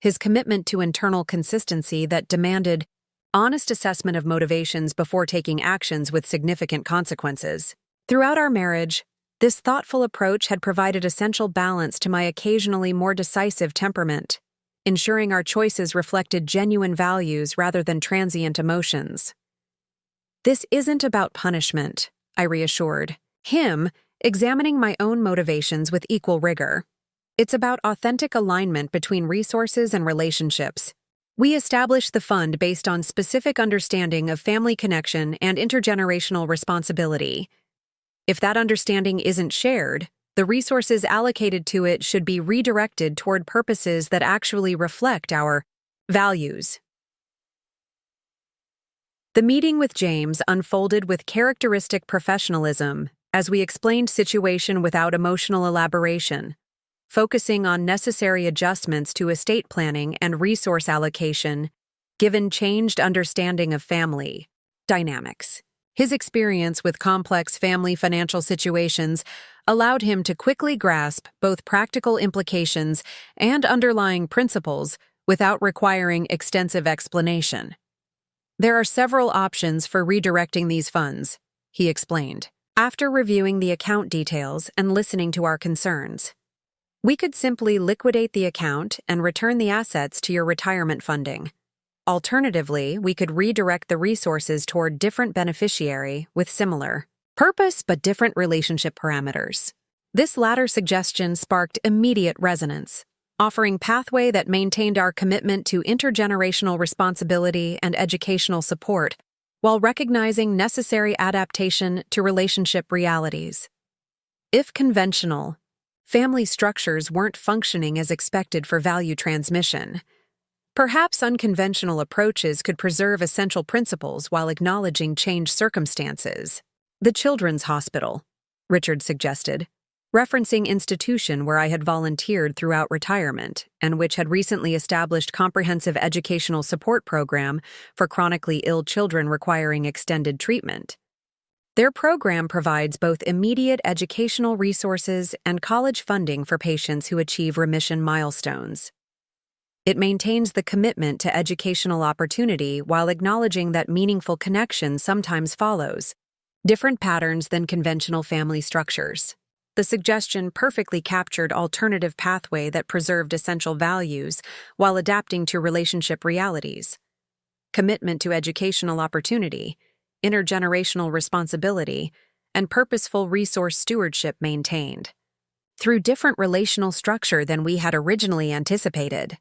His commitment to internal consistency that demanded honest assessment of motivations before taking actions with significant consequences. Throughout our marriage, this thoughtful approach had provided essential balance to my occasionally more decisive temperament, ensuring our choices reflected genuine values rather than transient emotions. "This isn't about punishment," I reassured him, examining my own motivations with equal rigor. "It's about authentic alignment between resources and relationships. We established the fund based on specific understanding of family connection and intergenerational responsibility. If that understanding isn't shared, the resources allocated to it should be redirected toward purposes that actually reflect our values." The meeting with James unfolded with characteristic professionalism as we explained situation without emotional elaboration, focusing on necessary adjustments to estate planning and resource allocation, given changed understanding of family dynamics. His experience with complex family financial situations allowed him to quickly grasp both practical implications and underlying principles without requiring extensive explanation. "There are several options for redirecting these funds," he explained, after reviewing the account details and listening to our concerns. "We could simply liquidate the account and return the assets to your retirement funding. Alternatively, we could redirect the resources toward different beneficiary with similar purpose but different relationship parameters." This latter suggestion sparked immediate resonance, offering pathway that maintained our commitment to intergenerational responsibility and educational support, while recognizing necessary adaptation to relationship realities. If conventional family structures weren't functioning as expected for value transmission, perhaps unconventional approaches could preserve essential principles while acknowledging changed circumstances. "The Children's Hospital," Richard suggested, referencing institution where I had volunteered throughout retirement and which had recently established comprehensive educational support program for chronically ill children requiring extended treatment. Their program provides both immediate educational resources and college funding for patients who achieve remission milestones. It maintains the commitment to educational opportunity while acknowledging that meaningful connection sometimes follows different patterns than conventional family structures. The suggestion perfectly captured alternative pathway that preserved essential values while adapting to relationship realities. Commitment to educational opportunity, intergenerational responsibility, and purposeful resource stewardship maintained, through different relational structure than we had originally anticipated.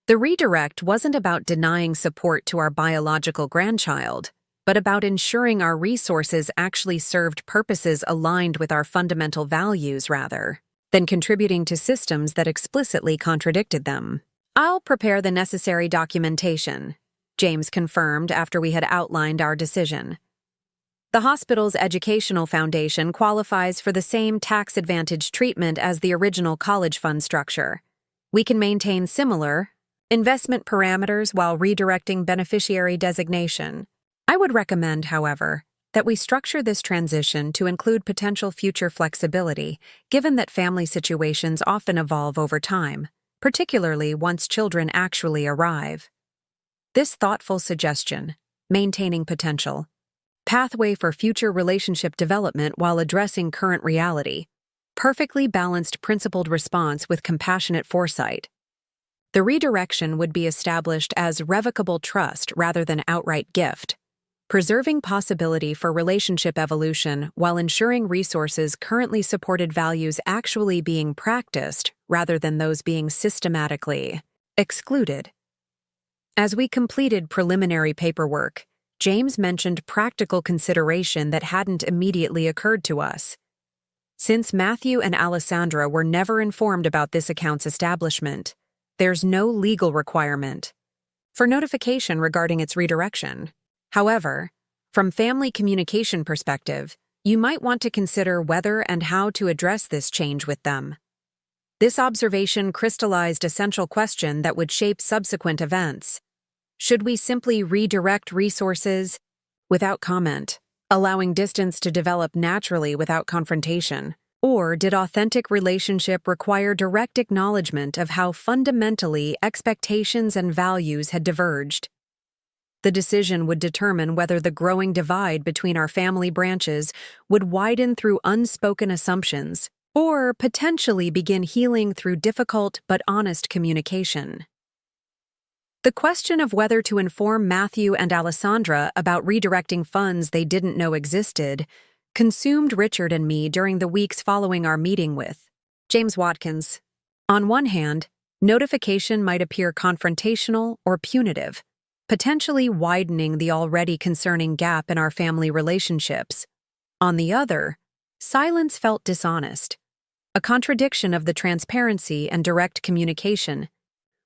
The redirect wasn't about denying support to our biological grandchild, but about ensuring our resources actually served purposes aligned with our fundamental values rather than contributing to systems that explicitly contradicted them. "I'll prepare the necessary documentation," James confirmed after we had outlined our decision. "The hospital's educational foundation qualifies for the same tax-advantaged treatment as the original college fund structure. We can maintain similar investment parameters while redirecting beneficiary designation. I would recommend, however, that we structure this transition to include potential future flexibility, given that family situations often evolve over time, particularly once children actually arrive." This thoughtful suggestion, maintaining potential, pathway for future relationship development while addressing current reality. Perfectly balanced principled response with compassionate foresight. The redirection would be established as revocable trust rather than outright gift, preserving possibility for relationship evolution while ensuring resources currently supported values actually being practiced rather than those being systematically excluded. As we completed preliminary paperwork, James mentioned practical consideration that hadn't immediately occurred to us. Since Matthew and Alessandra were never informed about this account's establishment, there's no legal requirement for notification regarding its redirection. However, from family communication perspective, you might want to consider whether and how to address this change with them. This observation crystallized a central question that would shape subsequent events. Should we simply redirect resources without comment, allowing distance to develop naturally without confrontation? Or did authentic relationship require direct acknowledgement of how fundamentally expectations and values had diverged? The decision would determine whether the growing divide between our family branches would widen through unspoken assumptions or potentially begin healing through difficult but honest communication. The question of whether to inform Matthew and Alessandra about redirecting funds they didn't know existed consumed Richard and me during the weeks following our meeting with James Watkins. On one hand, notification might appear confrontational or punitive, potentially widening the already concerning gap in our family relationships. On the other, silence felt dishonest, a contradiction of the transparency and direct communication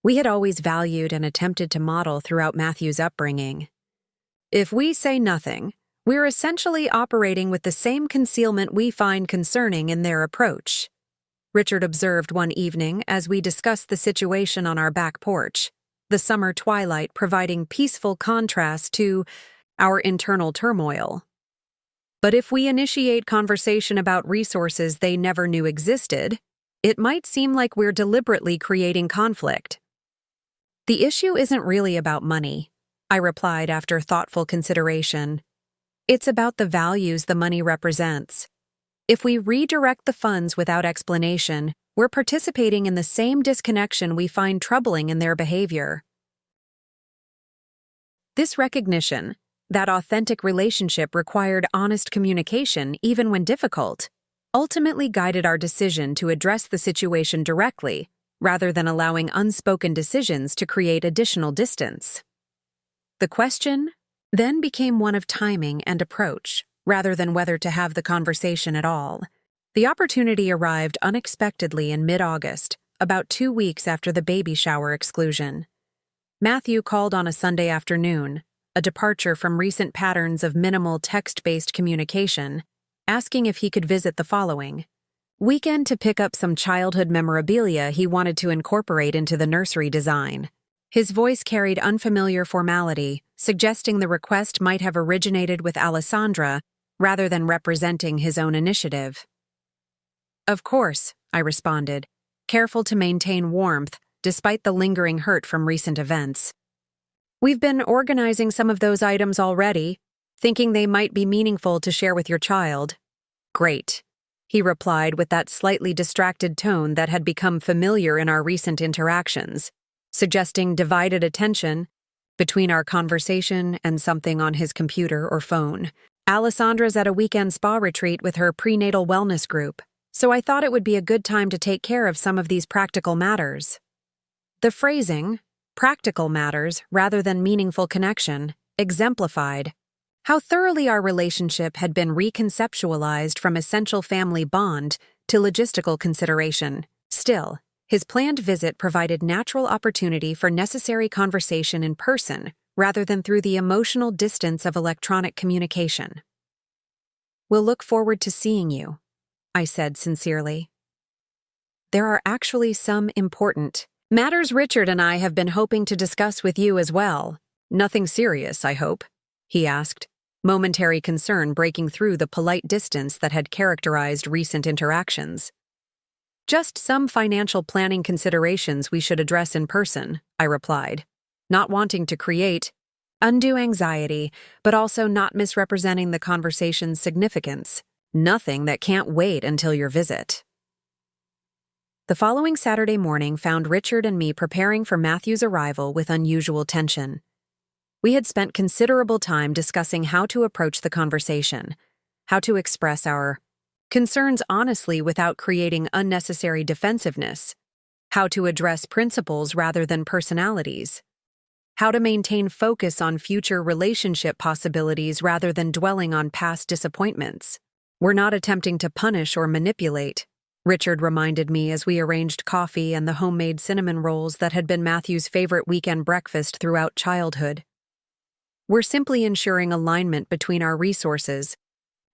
we had always valued and attempted to model throughout Matthew's upbringing. If we say nothing, we're essentially operating with the same concealment we find concerning in their approach, Richard observed one evening as we discussed the situation on our back porch, the summer twilight providing peaceful contrast to our internal turmoil. But if we initiate conversation about resources they never knew existed, it might seem like we're deliberately creating conflict. The issue isn't really about money, I replied after thoughtful consideration. It's about the values the money represents. If we redirect the funds without explanation, we're participating in the same disconnection we find troubling in their behavior. This recognition, that authentic relationship required honest communication even when difficult, ultimately guided our decision to address the situation directly, rather than allowing unspoken decisions to create additional distance. The question then became one of timing and approach, rather than whether to have the conversation at all. The opportunity arrived unexpectedly in mid-August, about 2 weeks after the baby shower exclusion. Matthew called on a Sunday afternoon, a departure from recent patterns of minimal text-based communication, asking if he could visit the following weekend to pick up some childhood memorabilia he wanted to incorporate into the nursery design. His voice carried unfamiliar formality, suggesting the request might have originated with Alessandra rather than representing his own initiative. Of course, I responded, careful to maintain warmth despite the lingering hurt from recent events. We've been organizing some of those items already, thinking they might be meaningful to share with your child. Great, he replied with that slightly distracted tone that had become familiar in our recent interactions, suggesting divided attention between our conversation and something on his computer or phone. Alessandra's at a weekend spa retreat with her prenatal wellness group, so I thought it would be a good time to take care of some of these practical matters. The phrasing, practical matters rather than meaningful connection, exemplified how thoroughly our relationship had been reconceptualized from essential family bond to logistical consideration. Still, his planned visit provided natural opportunity for necessary conversation in person rather than through the emotional distance of electronic communication. We'll look forward to seeing you, I said sincerely. There are actually some important matters Richard and I have been hoping to discuss with you as well. Nothing serious, I hope, he asked, momentary concern breaking through the polite distance that had characterized recent interactions. Just some financial planning considerations we should address in person, I replied, not wanting to create undue anxiety, but also not misrepresenting the conversation's significance. Nothing that can't wait until your visit. The following Saturday morning found Richard and me preparing for Matthew's arrival with unusual tension. We had spent considerable time discussing how to approach the conversation, how to express our concerns honestly without creating unnecessary defensiveness, how to address principles rather than personalities, how to maintain focus on future relationship possibilities rather than dwelling on past disappointments. We're not attempting to punish or manipulate, Richard reminded me as we arranged coffee and the homemade cinnamon rolls that had been Matthew's favorite weekend breakfast throughout childhood. We're simply ensuring alignment between our resources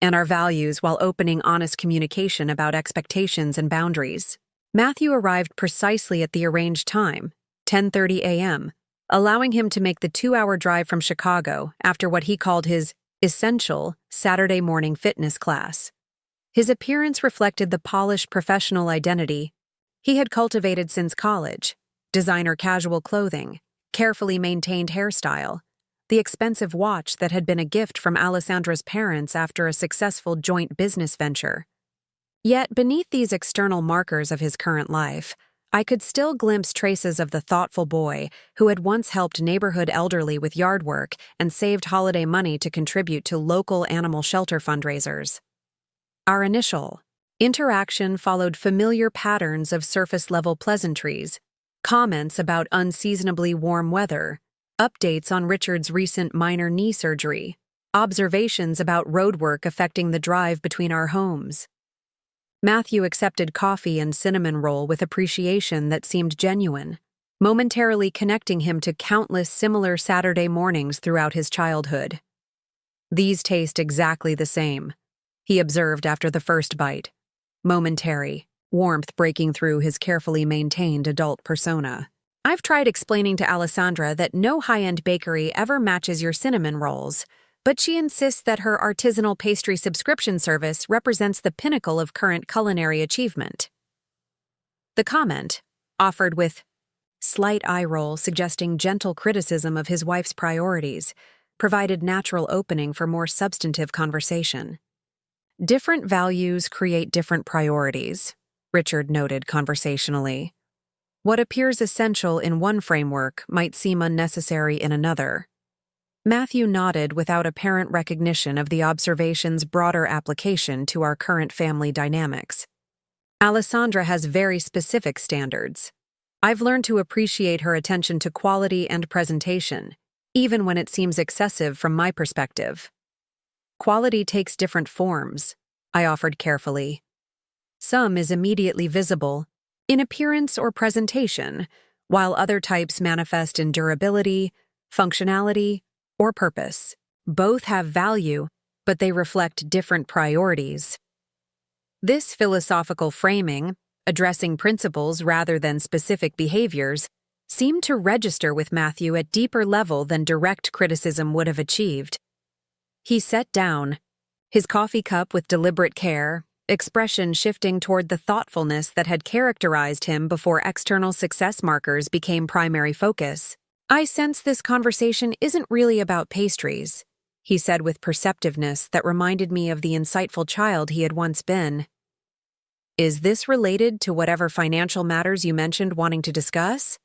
and our values while opening honest communication about expectations and boundaries. Matthew arrived precisely at the arranged time, 10:30 a.m., allowing him to make the 2-hour drive from Chicago after what he called his essential Saturday morning fitness class. His appearance reflected the polished professional identity he had cultivated since college: designer casual clothing, carefully maintained hairstyle, the expensive watch that had been a gift from Alessandra's parents after a successful joint business venture. Yet beneath these external markers of his current life, I could still glimpse traces of the thoughtful boy who had once helped neighborhood elderly with yard work and saved holiday money to contribute to local animal shelter fundraisers. Our initial interaction followed familiar patterns of surface-level pleasantries, comments about unseasonably warm weather, updates on Richard's recent minor knee surgery, observations about roadwork affecting the drive between our homes. Matthew accepted coffee and cinnamon roll with appreciation that seemed genuine, momentarily connecting him to countless similar Saturday mornings throughout his childhood. "These taste exactly the same," he observed after the first bite, momentary, warmth breaking through his carefully maintained adult persona. "I've tried explaining to Alessandra that no high-end bakery ever matches your cinnamon rolls, but she insists that her artisanal pastry subscription service represents the pinnacle of current culinary achievement." The comment, offered with slight eye roll suggesting gentle criticism of his wife's priorities, provided natural opening for more substantive conversation. "Different values create different priorities," Richard noted conversationally. "What appears essential in one framework might seem unnecessary in another." Matthew nodded without apparent recognition of the observation's broader application to our current family dynamics. "Alessandra has very specific standards. I've learned to appreciate her attention to quality and presentation, even when it seems excessive from my perspective." "Quality takes different forms," I offered carefully. "Some is immediately visible, in appearance or presentation, while other types manifest in durability, functionality, or purpose. Both have value, but they reflect different priorities." This philosophical framing, addressing principles rather than specific behaviors, seemed to register with Matthew at deeper level than direct criticism would have achieved. He sat down, his coffee cup with deliberate care, expression shifting toward the thoughtfulness that had characterized him before external success markers became primary focus. "I sense this conversation isn't really about pastries," he said with perceptiveness that reminded me of the insightful child he had once been. "Is this related to whatever financial matters you mentioned wanting to discuss?"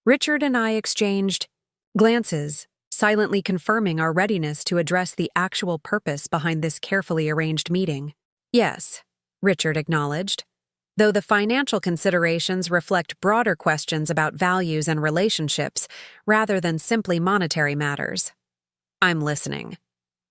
Richard and I exchanged glances, silently confirming our readiness to address the actual purpose behind this carefully arranged meeting. "Yes," Richard acknowledged, "though the financial considerations reflect broader questions about values and relationships rather than simply monetary matters." "I'm listening,"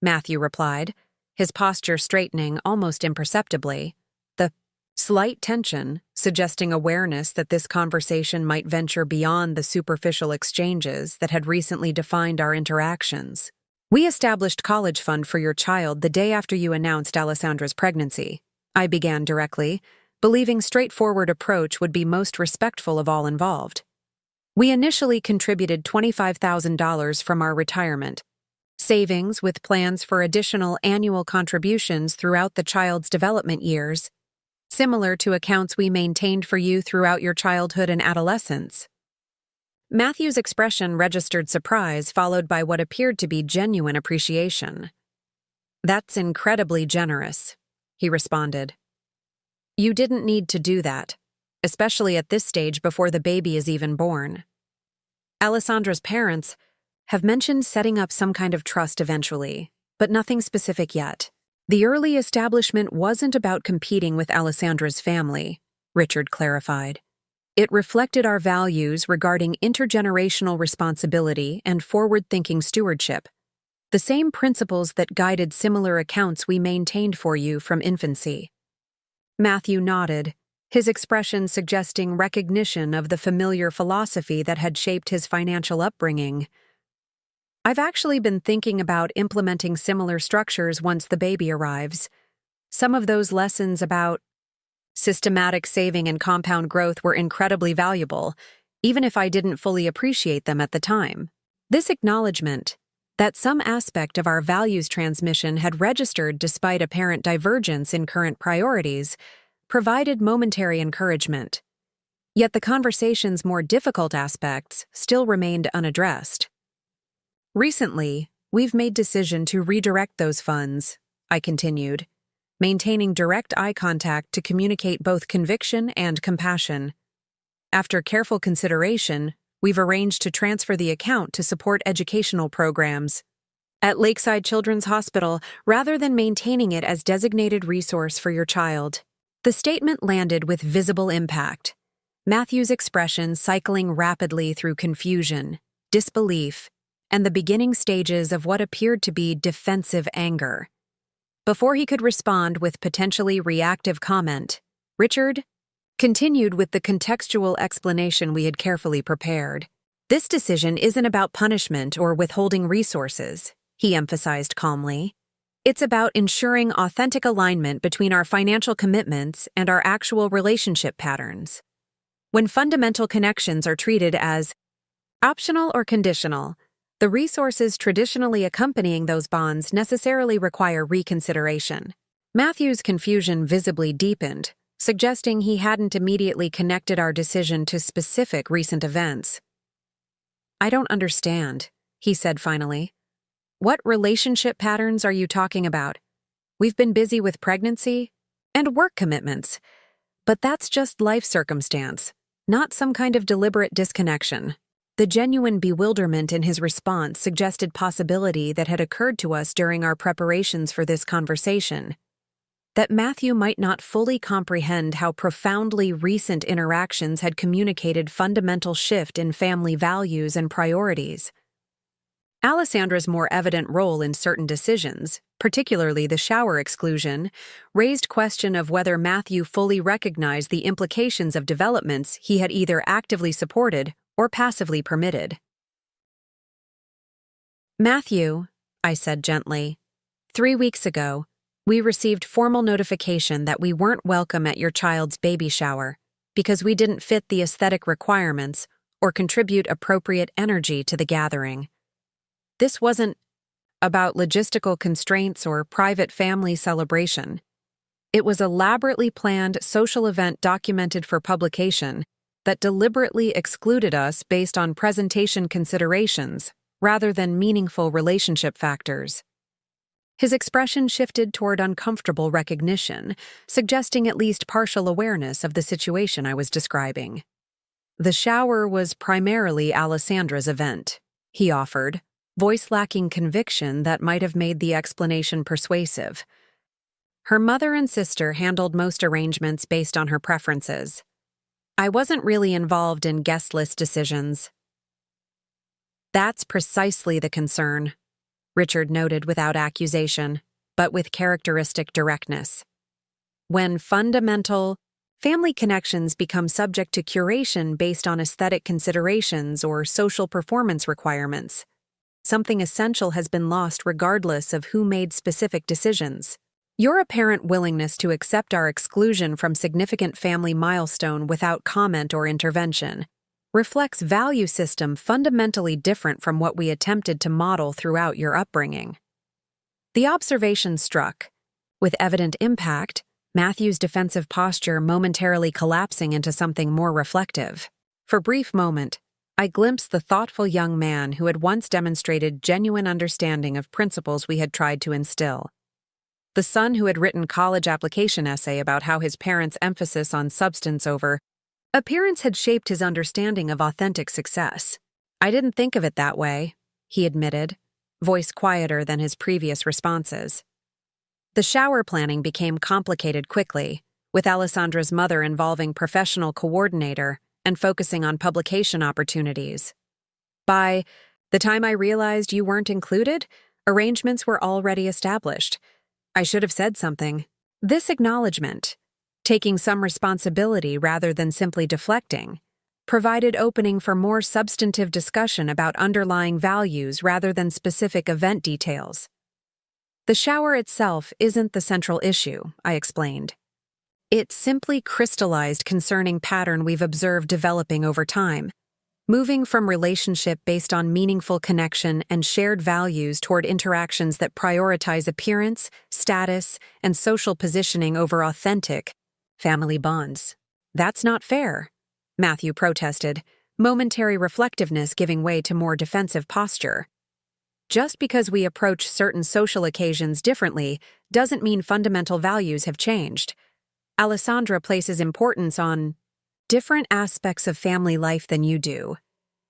Matthew replied, his posture straightening almost imperceptibly, the slight tension suggesting awareness that this conversation might venture beyond the superficial exchanges that had recently defined our interactions. "We established college fund for your child the day after you announced Alessandra's pregnancy," I began directly, believing straightforward approach would be most respectful of all involved. "We initially contributed $25,000 from our retirement savings with plans for additional annual contributions throughout the child's development years, similar to accounts we maintained for you throughout your childhood and adolescence." Matthew's expression registered surprise, followed by what appeared to be genuine appreciation. "That's incredibly generous," he responded. "You didn't need to do that, especially at this stage before the baby is even born. Alessandra's parents have mentioned setting up some kind of trust eventually, but nothing specific yet. The early establishment wasn't about competing with Alessandra's family," Richard clarified. "It reflected our values regarding intergenerational responsibility and forward-thinking stewardship, the same principles that guided similar accounts we maintained for you from infancy." Matthew nodded, his expression suggesting recognition of the familiar philosophy that had shaped his financial upbringing. "I've actually been thinking about implementing similar structures once the baby arrives. Some of those lessons about systematic saving and compound growth were incredibly valuable, even if I didn't fully appreciate them at the time." This acknowledgement that some aspect of our values transmission had registered despite apparent divergence in current priorities provided momentary encouragement. Yet the conversation's more difficult aspects still remained unaddressed. "Recently, we've made decision to redirect those funds," I continued, maintaining direct eye contact to communicate both conviction and compassion. "After careful consideration, we've arranged to transfer the account to support educational programs at Lakeside Children's Hospital rather than maintaining it as designated resource for your child." The statement landed with visible impact, Matthew's expression cycling rapidly through confusion, disbelief, and the beginning stages of what appeared to be defensive anger. Before he could respond with potentially reactive comment, Richard continued with the contextual explanation we had carefully prepared. "This decision isn't about punishment or withholding resources," he emphasized calmly. "It's about ensuring authentic alignment between our financial commitments and our actual relationship patterns. When fundamental connections are treated as optional or conditional, the resources traditionally accompanying those bonds necessarily require reconsideration." Matthew's confusion visibly deepened, suggesting he hadn't immediately connected our decision to specific recent events. "I don't understand," he said finally. "What relationship patterns are you talking about? We've been busy with pregnancy and work commitments, but that's just life circumstance, not some kind of deliberate disconnection." The genuine bewilderment in his response suggested possibility that had occurred to us during our preparations for this conversation, that Matthew might not fully comprehend how profoundly recent interactions had communicated fundamental shift in family values and priorities. Alessandra's more evident role in certain decisions, particularly the shower exclusion, raised question of whether Matthew fully recognized the implications of developments he had either actively supported or passively permitted. "Matthew," I said gently, "3 weeks ago, we received formal notification that we weren't welcome at your child's baby shower because we didn't fit the aesthetic requirements or contribute appropriate energy to the gathering. This wasn't about logistical constraints or private family celebration. It was an elaborately planned social event documented for publication that deliberately excluded us based on presentation considerations rather than meaningful relationship factors." His expression shifted toward uncomfortable recognition, suggesting at least partial awareness of the situation I was describing. "The shower was primarily Alessandra's event," he offered, voice lacking conviction that might have made the explanation persuasive. "Her mother and sister handled most arrangements based on her preferences. I wasn't really involved in guest list decisions." "That's precisely the concern," Richard noted without accusation, but with characteristic directness. "When fundamental family connections become subject to curation based on aesthetic considerations or social performance requirements, something essential has been lost regardless of who made specific decisions. Your apparent willingness to accept our exclusion from significant family milestone without comment or intervention reflects value system fundamentally different from what we attempted to model throughout your upbringing." The observation struck, with evident impact, Matthew's defensive posture momentarily collapsing into something more reflective. For a brief moment, I glimpsed the thoughtful young man who had once demonstrated genuine understanding of principles we had tried to instill. The son who had written college application essay about how his parents' emphasis on substance over appearance had shaped his understanding of authentic success. I didn't think of it that way, he admitted, voice quieter than his previous responses. The shower planning became complicated quickly, with Alessandra's mother involving professional coordinator and focusing on publication opportunities. By the time I realized you weren't included, arrangements were already established. I should have said something. This acknowledgement, taking some responsibility rather than simply deflecting, provided opening for more substantive discussion about underlying values rather than specific event details. The shower itself isn't the central issue, I explained. It simply crystallized concerning pattern we've observed developing over time, moving from relationship based on meaningful connection and shared values toward interactions that prioritize appearance, status, and social positioning over authentic family bonds. That's not fair, Matthew protested, momentary reflectiveness giving way to more defensive posture. Just because we approach certain social occasions differently doesn't mean fundamental values have changed. Alessandra places importance on different aspects of family life than you do,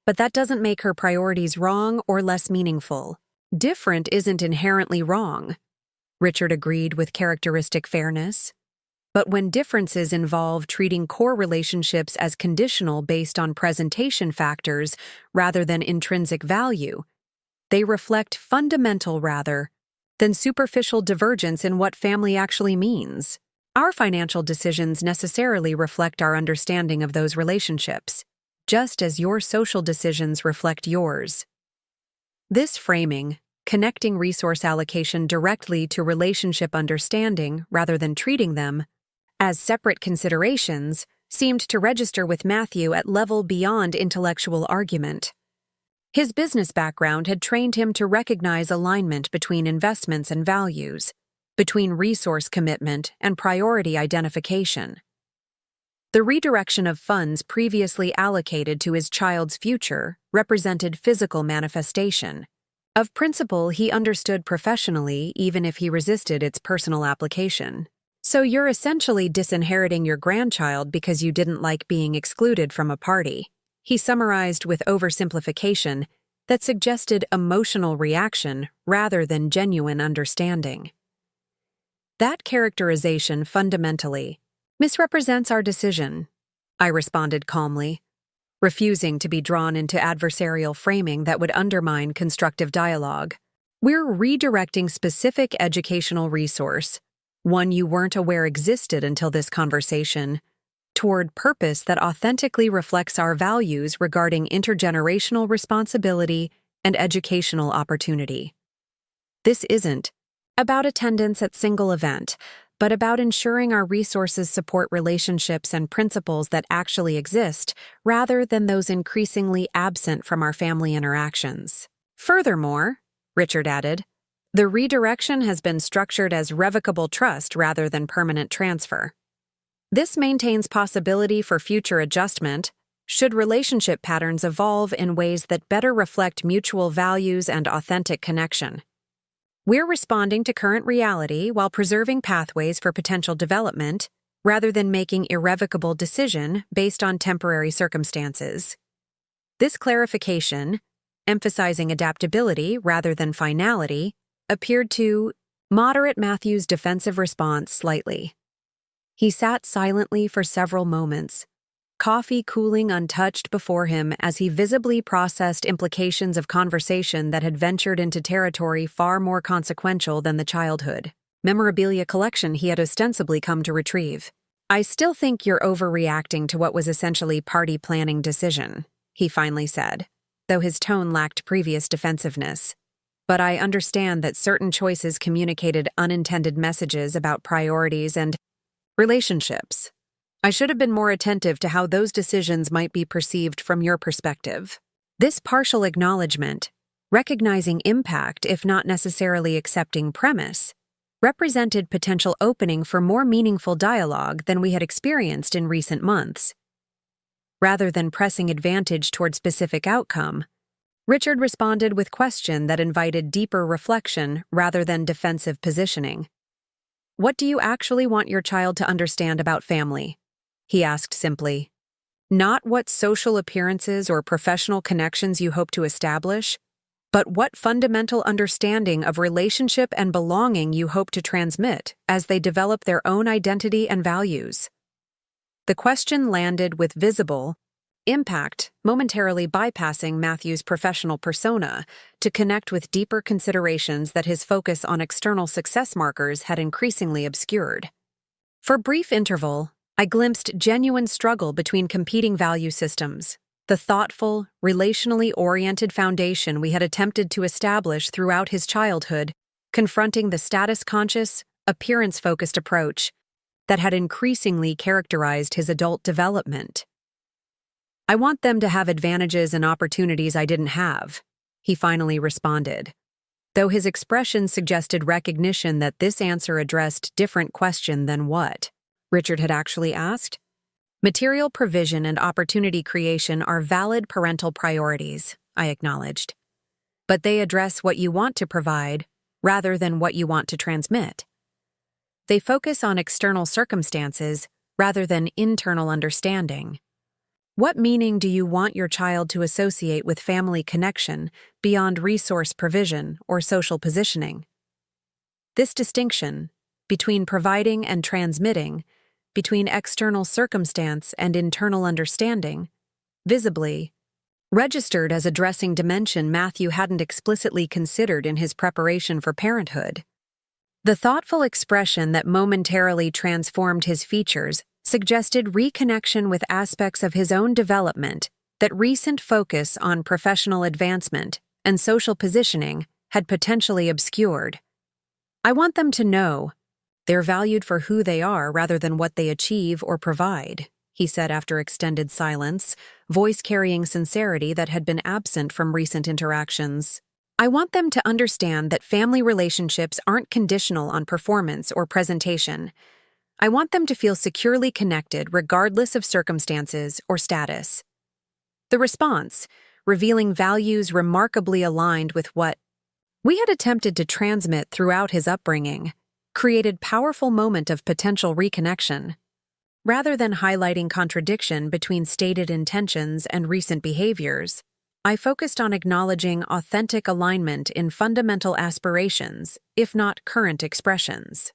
but that doesn't make her priorities wrong or less meaningful. Different isn't inherently wrong, Richard agreed with characteristic fairness. But when differences involve treating core relationships as conditional based on presentation factors rather than intrinsic value, they reflect fundamental rather than superficial divergence in what family actually means. Our financial decisions necessarily reflect our understanding of those relationships, just as your social decisions reflect yours. This framing, connecting resource allocation directly to relationship understanding rather than treating them as separate considerations, seemed to register with Matthew at level beyond intellectual argument. His business background had trained him to recognize alignment between investments and values, between resource commitment and priority identification. The redirection of funds previously allocated to his child's future represented physical manifestation of principle he understood professionally even if he resisted its personal application. So you're essentially disinheriting your grandchild because you didn't like being excluded from a party, he summarized with oversimplification that suggested emotional reaction rather than genuine understanding. That characterization fundamentally misrepresents our decision, I responded calmly, refusing to be drawn into adversarial framing that would undermine constructive dialogue. We're redirecting specific educational resource, one you weren't aware existed until this conversation, toward purpose that authentically reflects our values regarding intergenerational responsibility and educational opportunity. This isn't about attendance at single event, but about ensuring our resources support relationships and principles that actually exist, rather than those increasingly absent from our family interactions. Furthermore, Richard added, the redirection has been structured as revocable trust rather than permanent transfer. This maintains possibility for future adjustment should relationship patterns evolve in ways that better reflect mutual values and authentic connection. We're responding to current reality while preserving pathways for potential development, rather than making irrevocable decision based on temporary circumstances. This clarification, emphasizing adaptability rather than finality, appeared to moderate Matthew's defensive response slightly. He sat silently for several moments, coffee cooling untouched before him as he visibly processed implications of conversation that had ventured into territory far more consequential than the childhood memorabilia collection he had ostensibly come to retrieve. I still think you're overreacting to what was essentially party planning decision, he finally said, though his tone lacked previous defensiveness. But I understand that certain choices communicated unintended messages about priorities and relationships. I should have been more attentive to how those decisions might be perceived from your perspective. This partial acknowledgement, recognizing impact if not necessarily accepting premise, represented potential opening for more meaningful dialogue than we had experienced in recent months. rather than pressing advantage toward specific outcome, Richard responded with question that invited deeper reflection rather than defensive positioning. "What do you actually want your child to understand about family?" he asked simply. "Not what social appearances or professional connections you hope to establish, but what fundamental understanding of relationship and belonging you hope to transmit as they develop their own identity and values." The question landed with visible impact, momentarily bypassing Matthew's professional persona to connect with deeper considerations that his focus on external success markers had increasingly obscured. For a brief interval, I glimpsed genuine struggle between competing value systems, the thoughtful, relationally oriented foundation we had attempted to establish throughout his childhood, confronting the status-conscious, appearance-focused approach that had increasingly characterized his adult development. "I want them to have advantages and opportunities I didn't have," he finally responded, though his expression suggested recognition that this answer addressed different question than what Richard had actually asked. "Material provision and opportunity creation are valid parental priorities," I acknowledged, "but they address what you want to provide rather than what you want to transmit. They focus on external circumstances rather than internal understanding. What meaning do you want your child to associate with family connection beyond resource provision or social positioning?" This distinction between providing and transmitting, between external circumstance and internal understanding, visibly registered as addressing dimension Matthew hadn't explicitly considered in his preparation for parenthood. The thoughtful expression that momentarily transformed his features suggested reconnection with aspects of his own development that recent focus on professional advancement and social positioning had potentially obscured. "I want them to know they're valued for who they are rather than what they achieve or provide," he said after extended silence, voice carrying sincerity that had been absent from recent interactions. "I want them to understand that family relationships aren't conditional on performance or presentation. I want them to feel securely connected regardless of circumstances or status." The response, revealing values remarkably aligned with what we had attempted to transmit throughout his upbringing, created powerful moment of potential reconnection. Rather than highlighting contradiction between stated intentions and recent behaviors, I focused on acknowledging authentic alignment in fundamental aspirations, if not current expressions.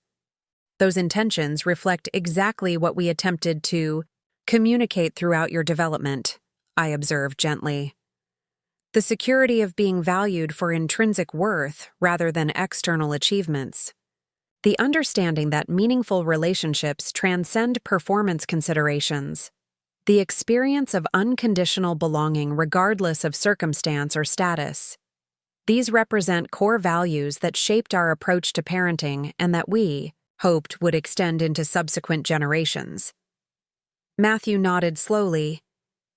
Those intentions reflect exactly what we attempted to communicate throughout your development, I observed gently. The security of being valued for intrinsic worth rather than external achievements. The understanding that meaningful relationships transcend performance considerations. The experience of unconditional belonging regardless of circumstance or status. These represent core values that shaped our approach to parenting and that we hoped would extend into subsequent generations. Matthew nodded slowly,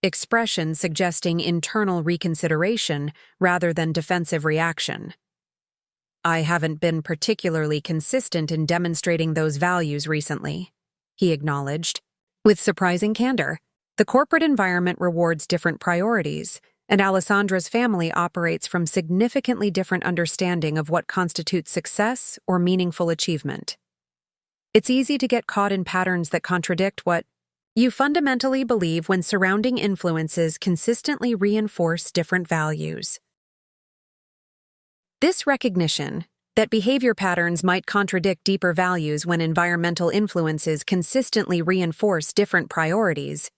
expression suggesting internal reconsideration rather than defensive reaction. "I haven't been particularly consistent in demonstrating those values recently," he acknowledged, with surprising candor. "The corporate environment rewards different priorities, and Alessandra's family operates from significantly different understanding of what constitutes success or meaningful achievement. It's easy to get caught in patterns that contradict what you fundamentally believe when surrounding influences consistently reinforce different values." This recognition that behavior patterns might contradict deeper values when environmental influences consistently reinforce different priorities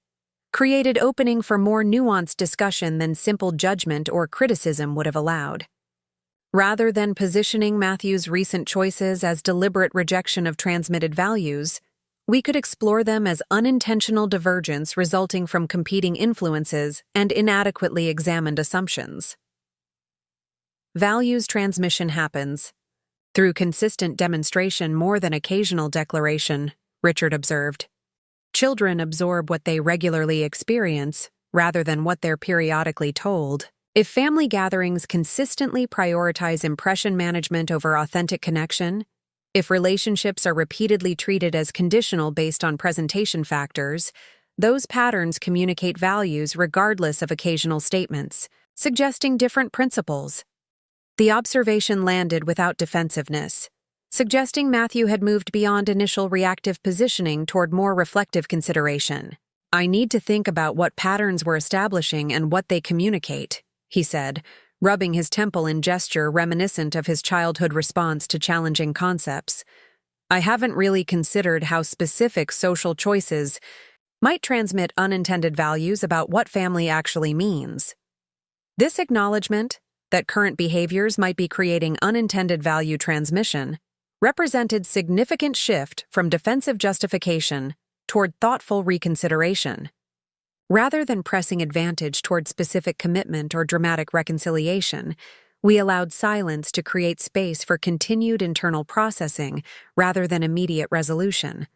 created opening for more nuanced discussion than simple judgment or criticism would have allowed. Rather than positioning Matthew's recent choices as deliberate rejection of transmitted values, we could explore them as unintentional divergence resulting from competing influences and inadequately examined assumptions. Values transmission happens through consistent demonstration more than occasional declaration, Richard observed. Children absorb what they regularly experience rather than what they're periodically told. If family gatherings consistently prioritize impression management over authentic connection, if relationships are repeatedly treated as conditional based on presentation factors, those patterns communicate values regardless of occasional statements, suggesting different principles. The observation landed without defensiveness, suggesting Matthew had moved beyond initial reactive positioning toward more reflective consideration. "I need to think about what patterns we're establishing and what they communicate," he said, rubbing his temple in gesture reminiscent of his childhood response to challenging concepts. "I haven't really considered how specific social choices might transmit unintended values about what family actually means." This acknowledgement that current behaviors might be creating unintended value transmission represented significant shift from defensive justification toward thoughtful reconsideration. Rather than pressing advantage toward specific commitment or dramatic reconciliation, we allowed silence to create space for continued internal processing rather than immediate resolution.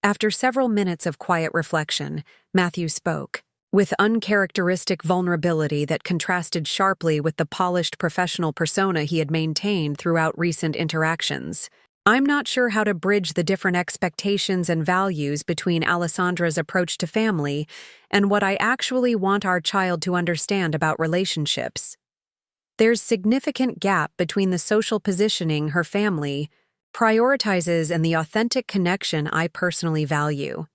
After several minutes of quiet reflection, Matthew spoke, with uncharacteristic vulnerability that contrasted sharply with the polished professional persona he had maintained throughout recent interactions. "I'm not sure how to bridge the different expectations and values between Alessandra's approach to family and what I actually want our child to understand about relationships. There's significant gap between the social positioning her family prioritizes and the authentic connection I personally value."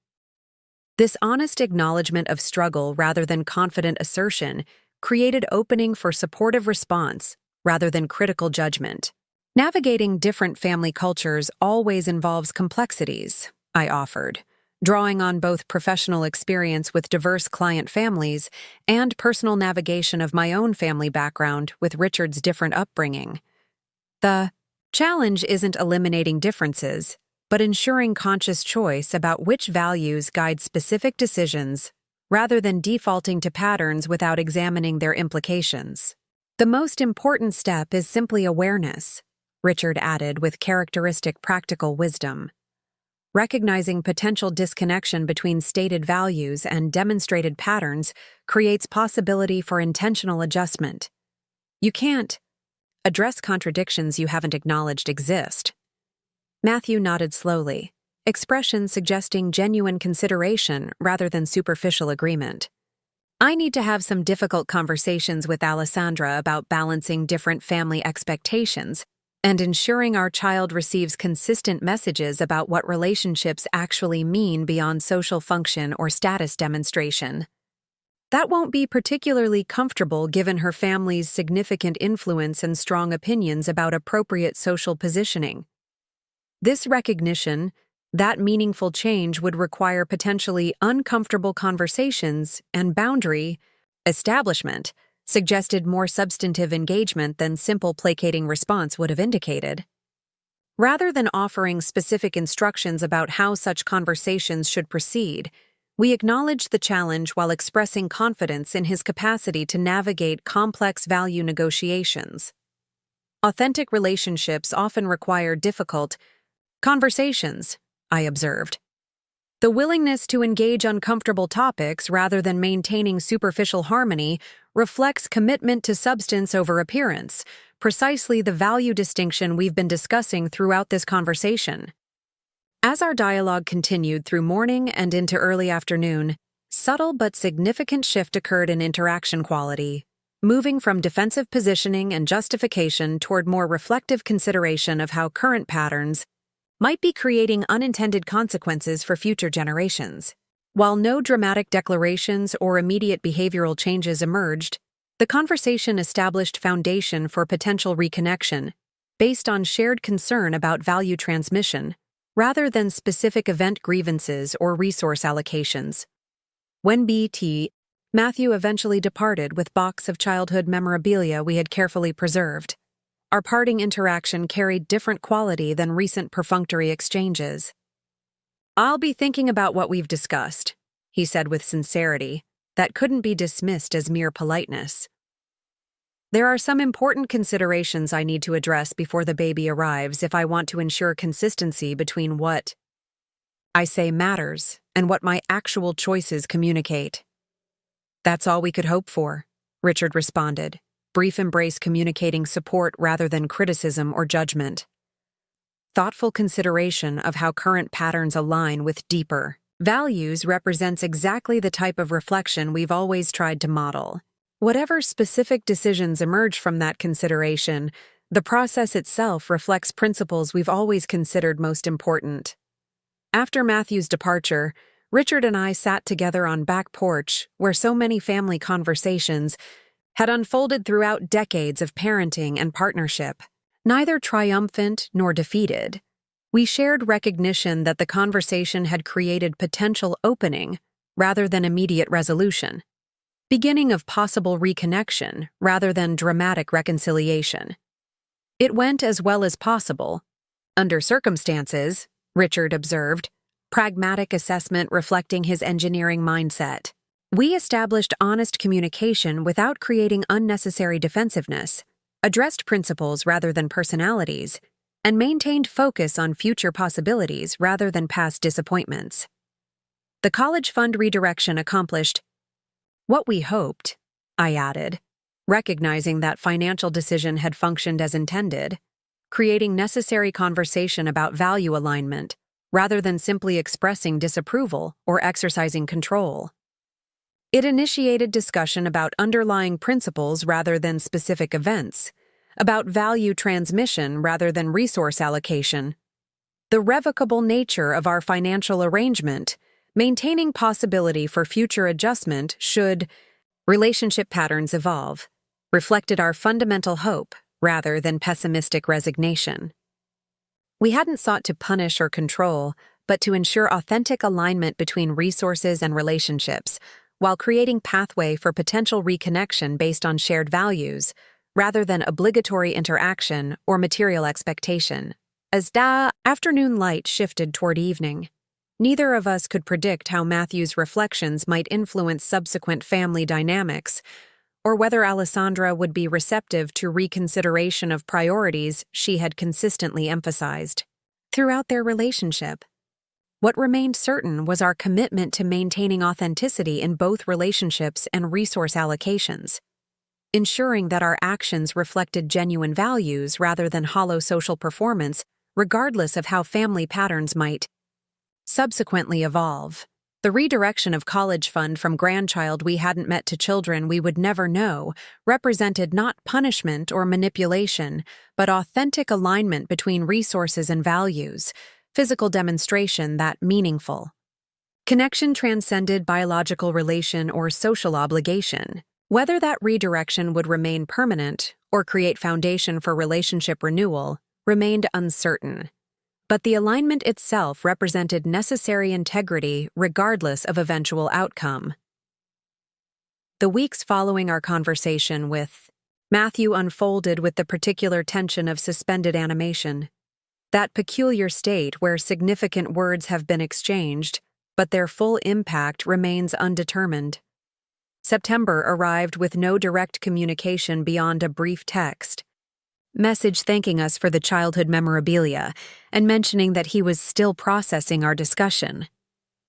This honest acknowledgement of struggle rather than confident assertion created opening for supportive response rather than critical judgment. "Navigating different family cultures always involves complexities," I offered, drawing on both professional experience with diverse client families and personal navigation of my own family background with Richard's different upbringing. "The challenge isn't eliminating differences, but ensuring conscious choice about which values guide specific decisions rather than defaulting to patterns without examining their implications. The most important step is simply awareness," Richard added with characteristic practical wisdom. "Recognizing potential disconnection between stated values and demonstrated patterns creates possibility for intentional adjustment. You can't address contradictions you haven't acknowledged exist." Matthew nodded slowly, expression suggesting genuine consideration rather than superficial agreement. "I need to have some difficult conversations with Alessandra about balancing different family expectations and ensuring our child receives consistent messages about what relationships actually mean beyond social function or status demonstration. That won't be particularly comfortable given her family's significant influence and strong opinions about appropriate social positioning." This recognition that meaningful change would require potentially uncomfortable conversations and boundary establishment suggested more substantive engagement than simple placating response would have indicated. Rather than offering specific instructions about how such conversations should proceed, we acknowledged the challenge while expressing confidence in his capacity to navigate complex value negotiations. "Authentic relationships often require difficult conversations," I observed. "The willingness to engage uncomfortable topics rather than maintaining superficial harmony reflects commitment to substance over appearance, precisely the value distinction we've been discussing throughout this conversation." As our dialogue continued through morning and into early afternoon, subtle but significant shift occurred in interaction quality, moving from defensive positioning and justification toward more reflective consideration of how current patterns might be creating unintended consequences for future generations. While no dramatic declarations or immediate behavioral changes emerged, the conversation established foundation for potential reconnection based on shared concern about value transmission, rather than specific event grievances or resource allocations. When Matthew eventually departed with box of childhood memorabilia we had carefully preserved. Our parting interaction carried different quality than recent perfunctory exchanges. "I'll be thinking about what we've discussed," he said with sincerity that couldn't be dismissed as mere politeness. "There are some important considerations I need to address before the baby arrives if I want to ensure consistency between what I say matters and what my actual choices communicate." "That's all we could hope for," Richard responded, brief embrace communicating support rather than criticism or judgment. Thoughtful consideration of how current patterns align with deeper Values represents exactly the type of reflection we've always tried to model. Whatever specific decisions emerge from that consideration, the process itself reflects principles we've always considered most important. After Matthew's departure, Richard and I sat together on back porch where so many family conversations had unfolded throughout decades of parenting and partnership. Neither triumphant nor defeated, we shared recognition that the conversation had created potential opening rather than immediate resolution, beginning of possible reconnection rather than dramatic reconciliation. It went as well as possible. Under circumstances, Richard observed, pragmatic assessment reflecting his engineering mindset. We established honest communication without creating unnecessary defensiveness, addressed principles rather than personalities, and maintained focus on future possibilities rather than past disappointments. The college fund redirection accomplished what we hoped, I added, recognizing that financial decision had functioned as intended, creating necessary conversation about value alignment rather than simply expressing disapproval or exercising control. It initiated discussion about underlying principles rather than specific events, about value transmission rather than resource allocation, the revocable nature of our financial arrangement, maintaining possibility for future adjustment should relationship patterns evolve, reflected our fundamental hope rather than pessimistic resignation. We hadn't sought to punish or control, but to ensure authentic alignment between resources and relationships, while creating pathway for potential reconnection based on shared values, rather than obligatory interaction or material expectation. As afternoon light shifted toward evening, neither of us could predict how Matthew's reflections might influence subsequent family dynamics, or whether Alessandra would be receptive to reconsideration of priorities she had consistently emphasized. Throughout their relationship, what remained certain was our commitment to maintaining authenticity in both relationships and resource allocations, ensuring that our actions reflected genuine values rather than hollow social performance, regardless of how family patterns might subsequently evolve. The redirection of college fund from grandchild we hadn't met to children we would never know represented not punishment or manipulation, but authentic alignment between resources and values, physical demonstration that meaningful connection transcended biological relation or social obligation. Whether that redirection would remain permanent or create foundation for relationship renewal remained uncertain, but the alignment itself represented necessary integrity regardless of eventual outcome. The weeks following our conversation with Matthew unfolded with the particular tension of suspended animation, that peculiar state where significant words have been exchanged, but their full impact remains undetermined. September arrived with no direct communication beyond a brief text message thanking us for the childhood memorabilia and mentioning that he was still processing our discussion.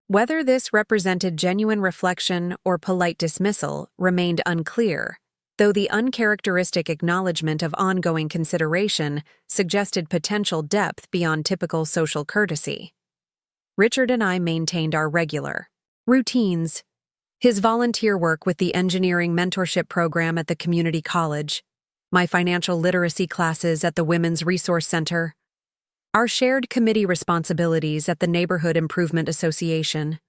Whether this represented genuine reflection or polite dismissal remained unclear, though the uncharacteristic acknowledgement of ongoing consideration suggested potential depth beyond typical social courtesy. Richard and I maintained our regular routines, his volunteer work with the engineering mentorship program at the community college, my financial literacy classes at the Women's Resource Center, our shared committee responsibilities at the Neighborhood Improvement Association.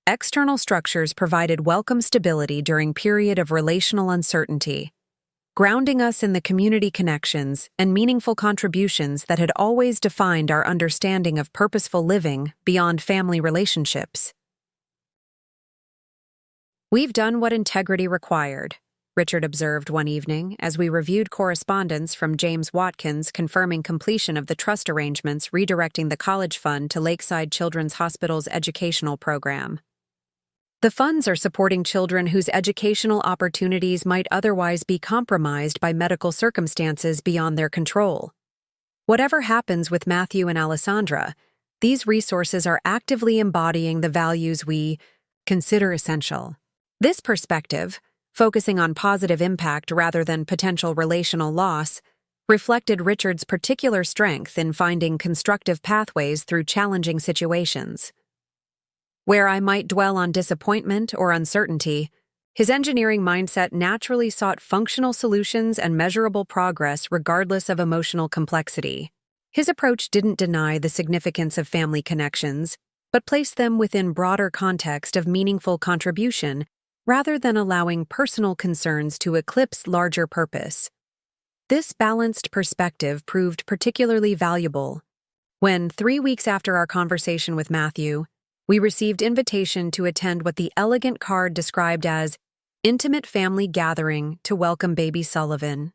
External structures provided welcome stability during period of relational uncertainty, grounding us in the community connections and meaningful contributions that had always defined our understanding of purposeful living beyond family relationships. "We've done what integrity required," Richard observed one evening as we reviewed correspondence from James Watkins confirming completion of the trust arrangements redirecting the college fund to Lakeside Children's Hospital's educational program. The funds are supporting children whose educational opportunities might otherwise be compromised by medical circumstances beyond their control. Whatever happens with Matthew and Alessandra, these resources are actively embodying the values we consider essential. This perspective, focusing on positive impact rather than potential relational loss, reflected Richard's particular strength in finding constructive pathways through challenging situations. Where I might dwell on disappointment or uncertainty, his engineering mindset naturally sought functional solutions and measurable progress regardless of emotional complexity. His approach didn't deny the significance of family connections, but placed them within broader context of meaningful contribution rather than allowing personal concerns to eclipse larger purpose. This balanced perspective proved particularly valuable when, 3 weeks after our conversation with Matthew, we received invitation to attend what the elegant card described as intimate family gathering to welcome baby Sullivan.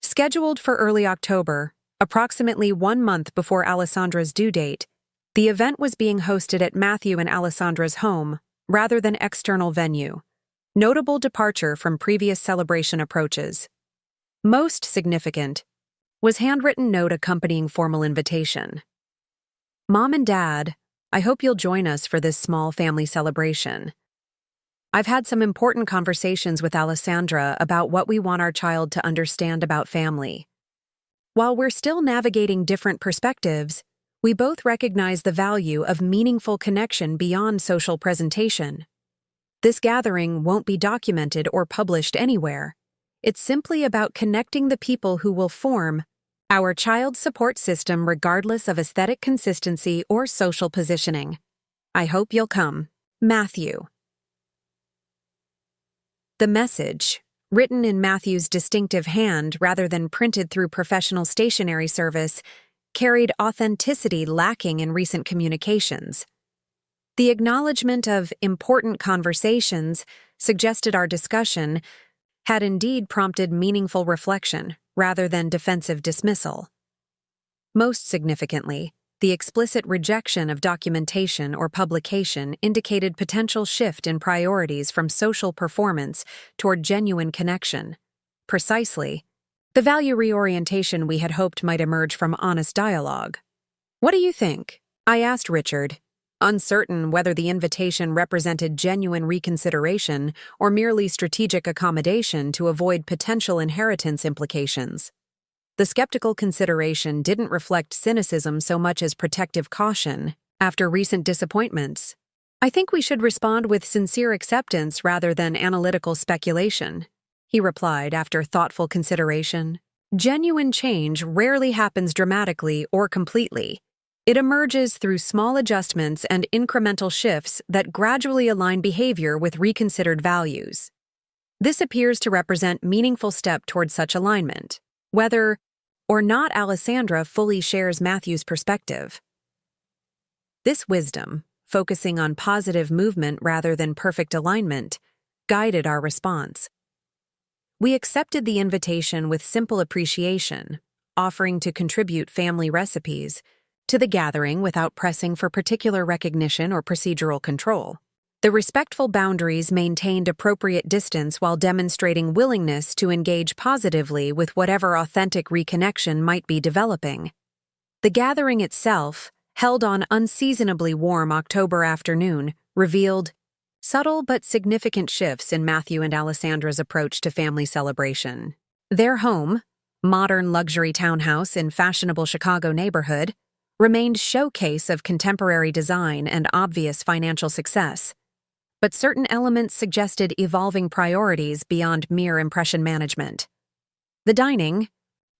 Scheduled for early October, approximately 1 month before Alessandra's due date, the event was being hosted at Matthew and Alessandra's home rather than external venue, notable departure from previous celebration approaches. Most significant was handwritten note accompanying formal invitation. Mom and Dad, I hope you'll join us for this small family celebration. I've had some important conversations with Alessandra about what we want our child to understand about family. While we're still navigating different perspectives, we both recognize the value of meaningful connection beyond social presentation. This gathering won't be documented or published anywhere. It's simply about connecting the people who will form our child support system regardless of aesthetic consistency or social positioning. I hope you'll come. Matthew. The message, written in Matthew's distinctive hand rather than printed through professional stationery service, carried authenticity lacking in recent communications. The acknowledgement of important conversations suggested our discussion had indeed prompted meaningful reflection rather than defensive dismissal. Most significantly, the explicit rejection of documentation or publication indicated potential shift in priorities from social performance toward genuine connection. Precisely, the value reorientation we had hoped might emerge from honest dialogue. What do you think? I asked Richard, uncertain whether the invitation represented genuine reconsideration or merely strategic accommodation to avoid potential inheritance implications. The skeptical consideration didn't reflect cynicism so much as protective caution after recent disappointments. I think we should respond with sincere acceptance rather than analytical speculation, he replied after thoughtful consideration. Genuine change rarely happens dramatically or completely. It emerges through small adjustments and incremental shifts that gradually align behavior with reconsidered values. This appears to represent a meaningful step toward such alignment, whether or not Alessandra fully shares Matthew's perspective. This wisdom, focusing on positive movement rather than perfect alignment, guided our response. We accepted the invitation with simple appreciation, offering to contribute family recipes to the gathering without pressing for particular recognition or procedural control. The respectful boundaries maintained appropriate distance while demonstrating willingness to engage positively with whatever authentic reconnection might be developing. The gathering itself, held on unseasonably warm October afternoon, revealed subtle but significant shifts in Matthew and Alessandra's approach to family celebration. Their home, modern luxury townhouse in fashionable Chicago neighborhood, remained showcase of contemporary design and obvious financial success. But certain elements suggested evolving priorities beyond mere impression management. The dining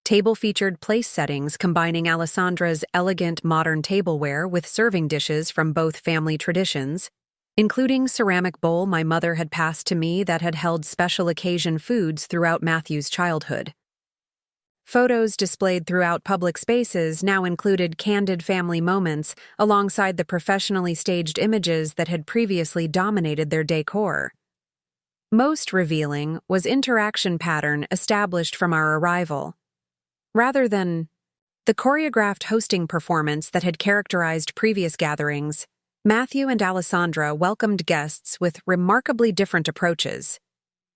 table featured place settings combining Alessandra's elegant modern tableware with serving dishes from both family traditions, including ceramic bowl my mother had passed to me that had held special occasion foods throughout Matthew's childhood. Photos displayed throughout public spaces now included candid family moments alongside the professionally staged images that had previously dominated their decor. Most revealing was interaction pattern established from our arrival. Rather than the choreographed hosting performance that had characterized previous gatherings, Matthew and Alessandra welcomed guests with remarkably different approaches.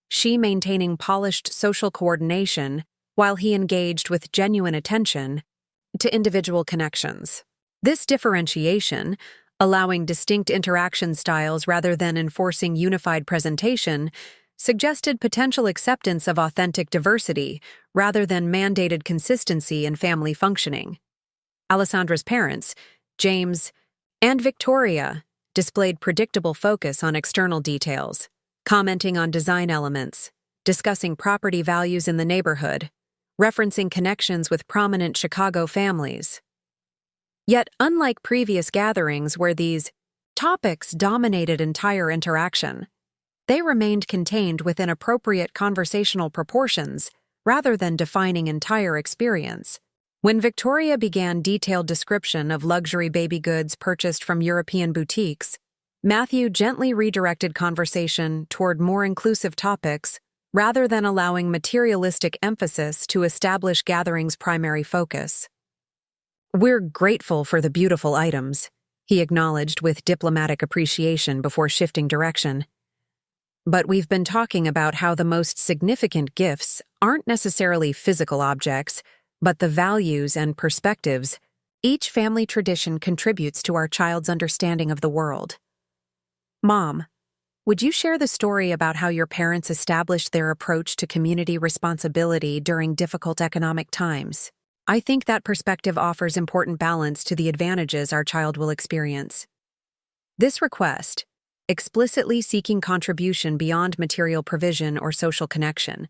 She maintaining polished social coordination, while he engaged with genuine attention to individual connections. This differentiation, allowing distinct interaction styles rather than enforcing unified presentation, suggested potential acceptance of authentic diversity rather than mandated consistency in family functioning. Alessandra's parents, James and Victoria, displayed predictable focus on external details, commenting on design elements, discussing property values in the neighborhood, referencing connections with prominent Chicago families. Yet, unlike previous gatherings where these topics dominated entire interaction, they remained contained within appropriate conversational proportions rather than defining entire experience. When Victoria began detailed description of luxury baby goods purchased from European boutiques, Matthew gently redirected conversation toward more inclusive topics rather than allowing materialistic emphasis to establish gathering's primary focus. "We're grateful for the beautiful items," he acknowledged with diplomatic appreciation before shifting direction. "But we've been talking about how the most significant gifts aren't necessarily physical objects, but the values and perspectives each family tradition contributes to our child's understanding of the world. Mom, would you share the story about how your parents established their approach to community responsibility during difficult economic times? I think that perspective offers important balance to the advantages our child will experience." This request, explicitly seeking contribution beyond material provision or social connection,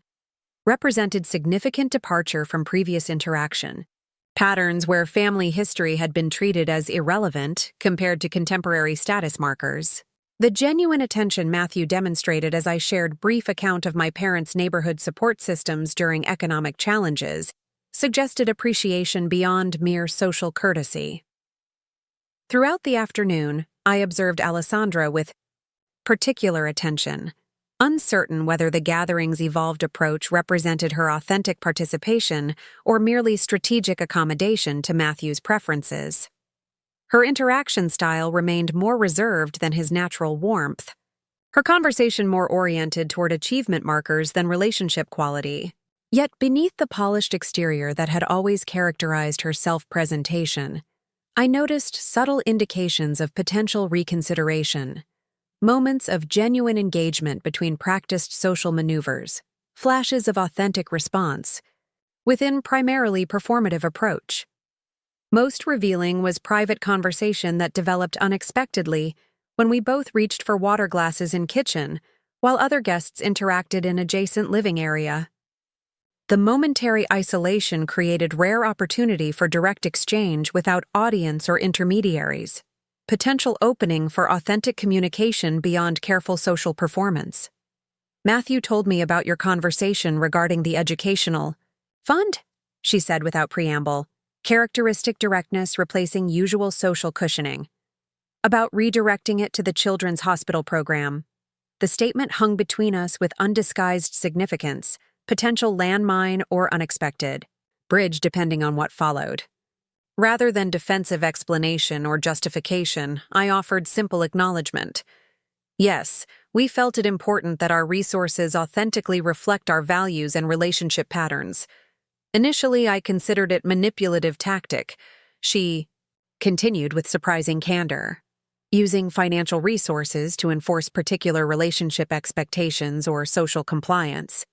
represented significant departure from previous interaction, patterns where family history had been treated as irrelevant compared to contemporary status markers. The genuine attention Matthew demonstrated as I shared brief account of my parents' neighborhood support systems during economic challenges suggested appreciation beyond mere social courtesy. Throughout the afternoon, I observed Alessandra with particular attention, uncertain whether the gathering's evolved approach represented her authentic participation or merely strategic accommodation to Matthew's preferences. Her interaction style remained more reserved than his natural warmth, her conversation more oriented toward achievement markers than relationship quality. Yet beneath the polished exterior that had always characterized her self-presentation, I noticed subtle indications of potential reconsideration, moments of genuine engagement between practiced social maneuvers, flashes of authentic response, within primarily performative approach. Most revealing was private conversation that developed unexpectedly when we both reached for water glasses in kitchen, while other guests interacted in adjacent living area. The momentary isolation created rare opportunity for direct exchange without audience or intermediaries, potential opening for authentic communication beyond careful social performance. "Matthew told me about your conversation regarding the educational fund," she said without preamble, characteristic directness replacing usual social cushioning. "About redirecting it to the Children's Hospital program." The statement hung between us with undisguised significance, potential landmine or unexpected bridge depending on what followed. Rather than defensive explanation or justification, I offered simple acknowledgement. Yes, we felt it important that our resources authentically reflect our values and relationship patterns. Initially, I considered it manipulative tactic. She continued with surprising candor. Using financial resources to enforce particular relationship expectations or social compliance.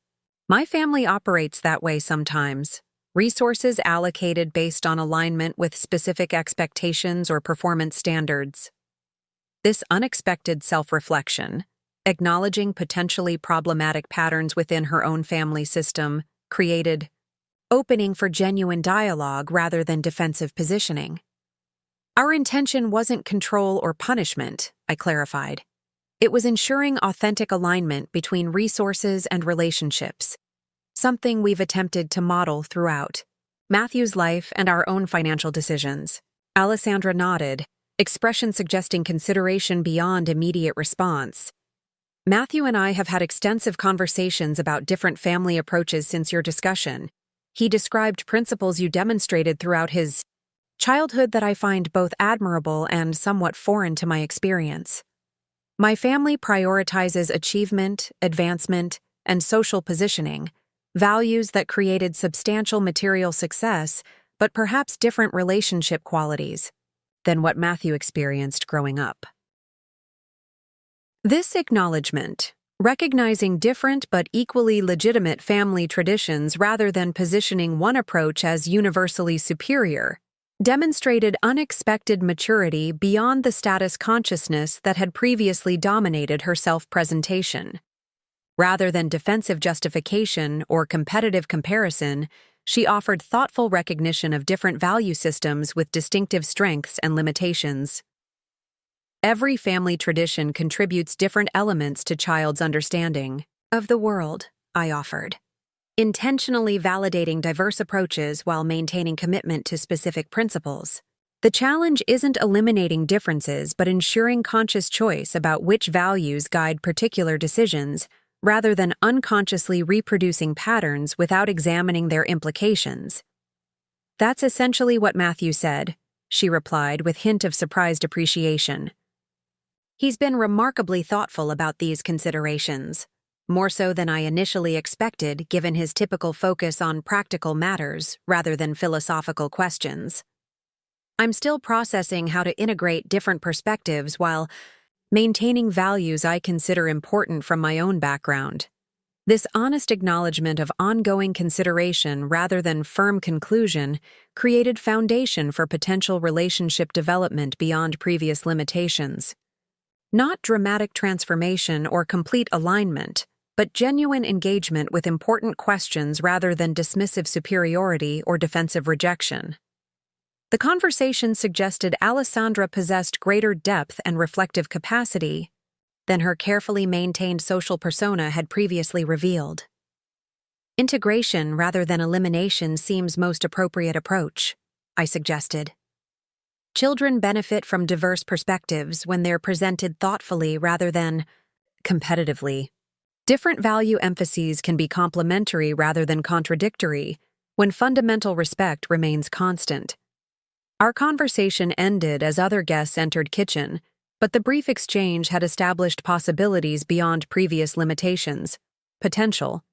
My family operates that way sometimes. Resources allocated based on alignment with specific expectations or performance standards. This unexpected self-reflection, acknowledging potentially problematic patterns within her own family system, created opening for genuine dialogue rather than defensive positioning. Our intention wasn't control or punishment, I clarified. It was ensuring authentic alignment between resources and relationships, something we've attempted to model throughout Matthew's life and our own financial decisions. Alessandra nodded, expression suggesting consideration beyond immediate response. "Matthew and I have had extensive conversations about different family approaches since your discussion. He described principles you demonstrated throughout his childhood that I find both admirable and somewhat foreign to my experience. My family prioritizes achievement, advancement, and social positioning, values that created substantial material success, but perhaps different relationship qualities than what Matthew experienced growing up." This acknowledgement, recognizing different but equally legitimate family traditions rather than positioning one approach as universally superior, demonstrated unexpected maturity beyond the status consciousness that had previously dominated her self-presentation. Rather than defensive justification or competitive comparison, she offered thoughtful recognition of different value systems with distinctive strengths and limitations. Every family tradition contributes different elements to child's understanding of the world, I offered, intentionally validating diverse approaches while maintaining commitment to specific principles. The challenge isn't eliminating differences but ensuring conscious choice about which values guide particular decisions, rather than unconsciously reproducing patterns without examining their implications. That's essentially what Matthew said, she replied with hint of surprised appreciation. He's been remarkably thoughtful about these considerations, more so than I initially expected given his typical focus on practical matters rather than philosophical questions. I'm still processing how to integrate different perspectives while maintaining values I consider important from my own background. This honest acknowledgement of ongoing consideration rather than firm conclusion created foundation for potential relationship development beyond previous limitations. Not dramatic transformation or complete alignment, but genuine engagement with important questions rather than dismissive superiority or defensive rejection. The conversation suggested Alessandra possessed greater depth and reflective capacity than her carefully maintained social persona had previously revealed. Integration rather than elimination seems most appropriate approach, I suggested. Children benefit from diverse perspectives when they're presented thoughtfully rather than competitively. Different value emphases can be complementary rather than contradictory when fundamental respect remains constant. Our conversation ended as other guests entered kitchen, but the brief exchange had established possibilities beyond previous limitations. Potential.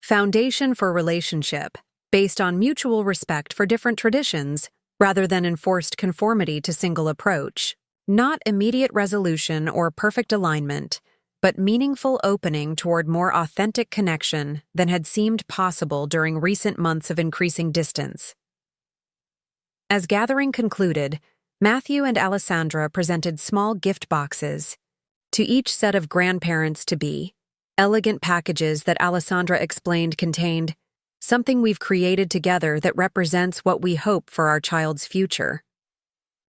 Foundation for relationship, based on mutual respect for different traditions, rather than enforced conformity to single approach. Not immediate resolution or perfect alignment, but meaningful opening toward more authentic connection than had seemed possible during recent months of increasing distance. As gathering concluded, Matthew and Alessandra presented small gift boxes to each set of grandparents-to-be, elegant packages that Alessandra explained contained something we've created together that represents what we hope for our child's future.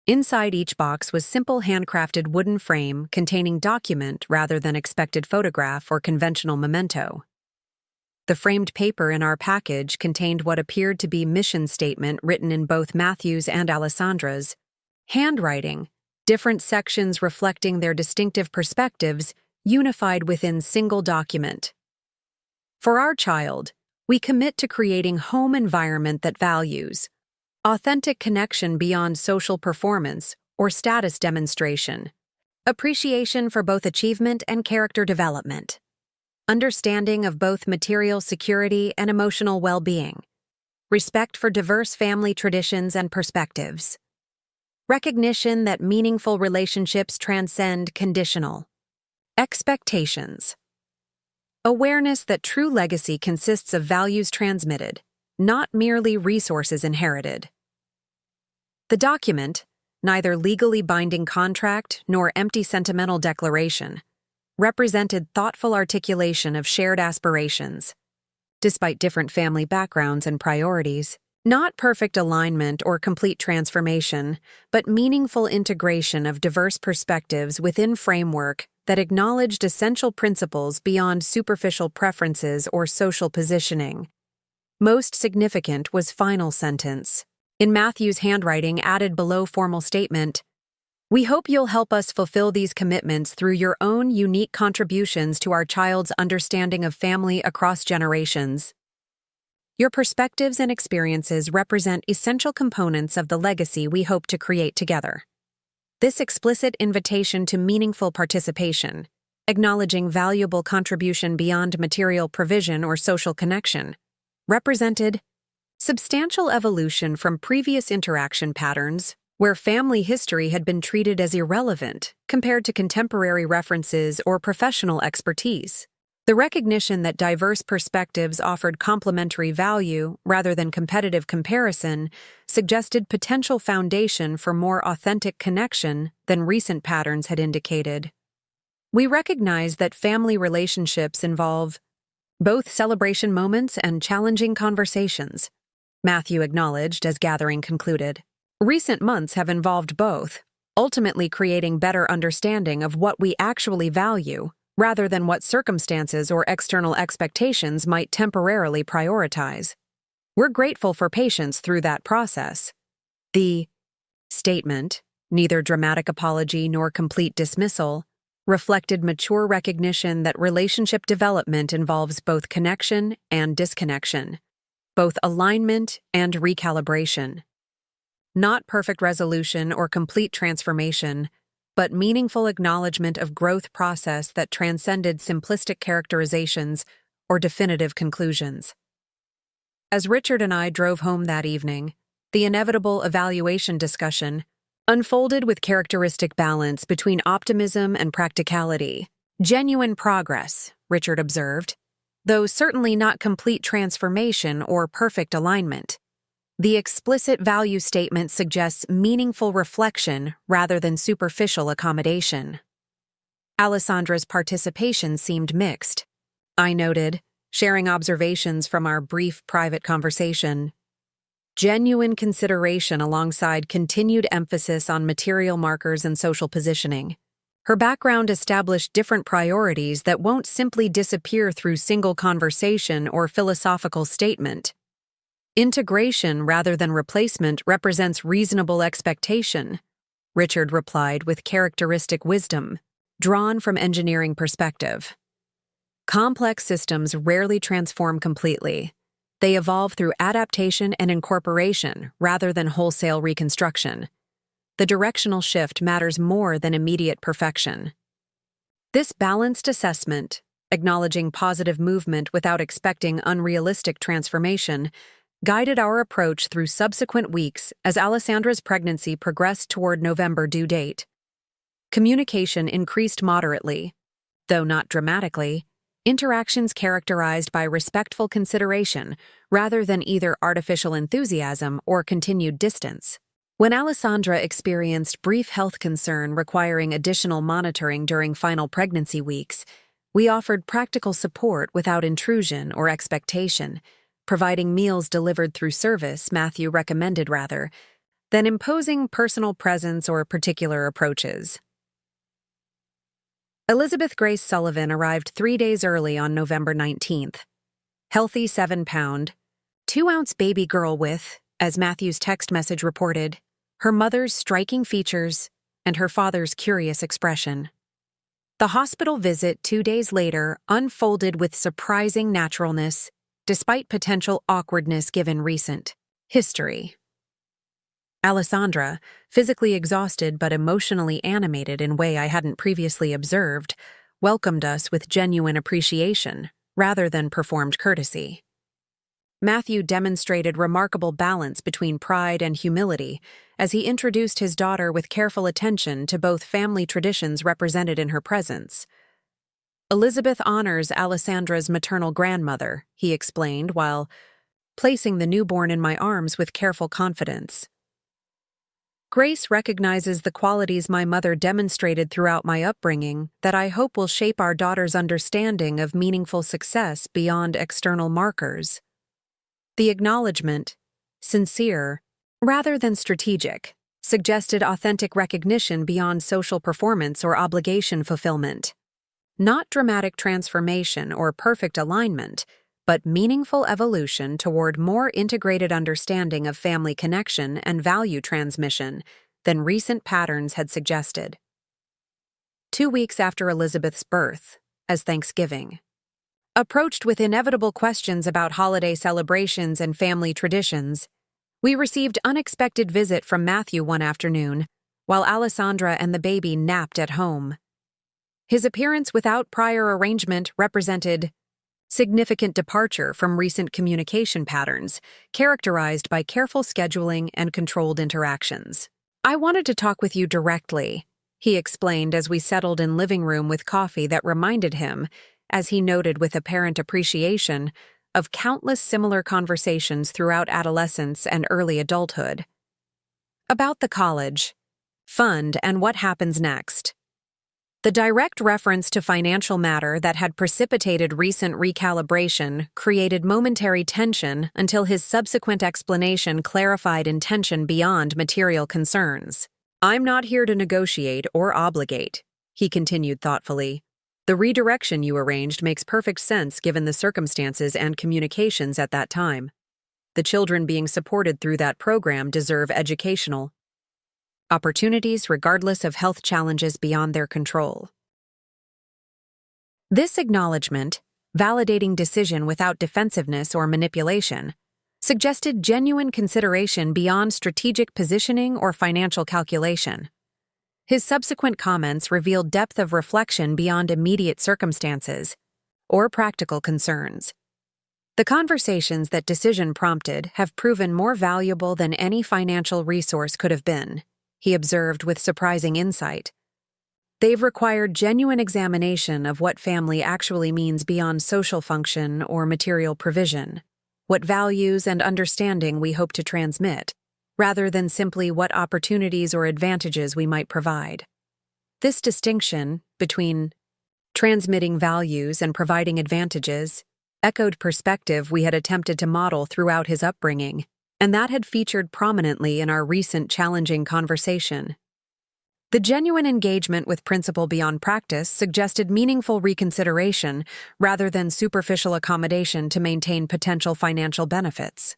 Inside each box was simple handcrafted wooden frame containing document rather than expected photograph or conventional memento. The framed paper in our package contained what appeared to be mission statement written in both Matthew's and Alessandra's handwriting, different sections reflecting their distinctive perspectives unified within single document. For our child, we commit to creating home environment that values authentic connection beyond social performance or status demonstration, appreciation for both achievement and character development, understanding of both material security and emotional well-being, respect for diverse family traditions and perspectives, recognition that meaningful relationships transcend conditional expectations, awareness that true legacy consists of values transmitted, not merely resources inherited. The document, neither legally binding contract nor empty sentimental declaration, represented thoughtful articulation of shared aspirations. Despite different family backgrounds and priorities, not perfect alignment or complete transformation, but meaningful integration of diverse perspectives within framework that acknowledged essential principles beyond superficial preferences or social positioning. Most significant was final sentence. In Matthew's handwriting added below formal statement, "We hope you'll help us fulfill these commitments through your own unique contributions to our child's understanding of family across generations. Your perspectives and experiences represent essential components of the legacy we hope to create together." This explicit invitation to meaningful participation, acknowledging valuable contribution beyond material provision or social connection, represented substantial evolution from previous interaction patterns where family history had been treated as irrelevant compared to contemporary references or professional expertise. The The recognition that diverse perspectives offered complementary value rather than competitive comparison suggested potential foundation for more authentic connection than recent patterns had indicated. We recognize that family relationships involve both celebration moments and challenging conversations, Matthew acknowledged as gathering concluded. Recent months have involved both, ultimately creating better understanding of what we actually value, rather than what circumstances or external expectations might temporarily prioritize. We're grateful for patience through that process. The statement, neither dramatic apology nor complete dismissal, reflected mature recognition that relationship development involves both connection and disconnection, both alignment and recalibration. Not perfect resolution or complete transformation, but meaningful acknowledgement of growth process that transcended simplistic characterizations or definitive conclusions. As Richard and I drove home that evening, the inevitable evaluation discussion unfolded with characteristic balance between optimism and practicality. Genuine progress, Richard observed, though certainly not complete transformation or perfect alignment. The explicit value statement suggests meaningful reflection rather than superficial accommodation. Alessandra's participation seemed mixed. I noted, sharing observations from our brief private conversation. Genuine consideration alongside continued emphasis on material markers and social positioning. Her background established different priorities that won't simply disappear through single conversation or philosophical statement. Integration rather than replacement represents reasonable expectation, Richard replied with characteristic wisdom, drawn from engineering perspective. Complex systems rarely transform completely. They evolve through adaptation and incorporation rather than wholesale reconstruction. The directional shift matters more than immediate perfection. This balanced assessment, acknowledging positive movement without expecting unrealistic transformation, guided our approach through subsequent weeks as Alessandra's pregnancy progressed toward November due date. Communication increased moderately, though not dramatically, interactions characterized by respectful consideration rather than either artificial enthusiasm or continued distance. When Alessandra experienced brief health concern requiring additional monitoring during final pregnancy weeks, we offered practical support without intrusion or expectation, providing meals delivered through service Matthew recommended rather than imposing personal presence or particular approaches. Elizabeth Grace Sullivan arrived 3 days early on November 19th. Healthy 7-pound, 2-ounce baby girl with, as Matthew's text message reported, her mother's striking features and her father's curious expression. The hospital visit 2 days later unfolded with surprising naturalness, despite potential awkwardness given recent history. Alessandra, physically exhausted but emotionally animated in a way I hadn't previously observed, welcomed us with genuine appreciation rather than performed courtesy. Matthew demonstrated remarkable balance between pride and humility as he introduced his daughter with careful attention to both family traditions represented in her presence. Elizabeth honors Alessandra's maternal grandmother, he explained while placing the newborn in my arms with careful confidence. Grace recognizes the qualities my mother demonstrated throughout my upbringing that I hope will shape our daughter's understanding of meaningful success beyond external markers. The acknowledgement, sincere, rather than strategic, suggested authentic recognition beyond social performance or obligation fulfillment. Not dramatic transformation or perfect alignment, but meaningful evolution toward more integrated understanding of family connection and value transmission than recent patterns had suggested. 2 weeks after Elizabeth's birth, as Thanksgiving, approached with inevitable questions about holiday celebrations and family traditions, we received unexpected visit from Matthew one afternoon, while Alessandra and the baby napped at home. His appearance without prior arrangement represented significant departure from recent communication patterns, characterized by careful scheduling and controlled interactions. I wanted to talk with you directly, he explained as we settled in living room with coffee that reminded him, as he noted with apparent appreciation, of countless similar conversations throughout adolescence and early adulthood. About the college fund and what happens next. The direct reference to financial matter that had precipitated recent recalibration created momentary tension until his subsequent explanation clarified intention beyond material concerns. "I'm not here to negotiate or obligate," he continued thoughtfully. "The redirection you arranged makes perfect sense given the circumstances and communications at that time. The children being supported through that program deserve educational opportunities regardless of health challenges beyond their control." This acknowledgement, validating decision without defensiveness or manipulation, suggested genuine consideration beyond strategic positioning or financial calculation. His subsequent comments revealed depth of reflection beyond immediate circumstances or practical concerns. The conversations that decision prompted have proven more valuable than any financial resource could have been, he observed with surprising insight. They've required genuine examination of what family actually means beyond social function or material provision, what values and understanding we hope to transmit, rather than simply what opportunities or advantages we might provide. This distinction between transmitting values and providing advantages echoed perspective we had attempted to model throughout his upbringing, and that had featured prominently in our recent challenging conversation. The genuine engagement with principle beyond practice suggested meaningful reconsideration rather than superficial accommodation to maintain potential financial benefits.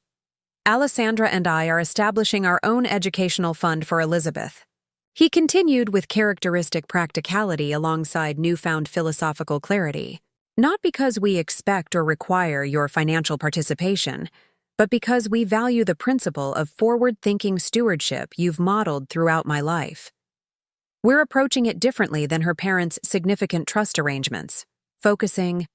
"Alessandra and I are establishing our own educational fund for Elizabeth," he continued with characteristic practicality alongside newfound philosophical clarity. "Not because we expect or require your financial participation, but because we value the principle of forward-thinking stewardship you've modeled throughout my life. We're approaching it differently than her parents' significant trust arrangements, focusing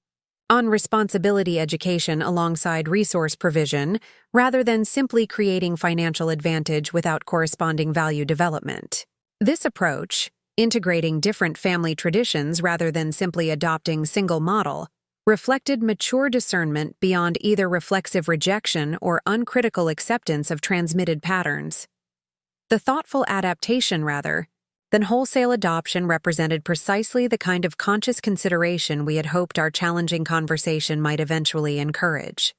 on responsibility education alongside resource provision rather than simply creating financial advantage without corresponding value development. This approach, integrating different family traditions rather than simply adopting single model, reflected mature discernment beyond either reflexive rejection or uncritical acceptance of transmitted patterns. The thoughtful adaptation, rather than wholesale adoption, represented precisely the kind of conscious consideration we had hoped our challenging conversation might eventually encourage.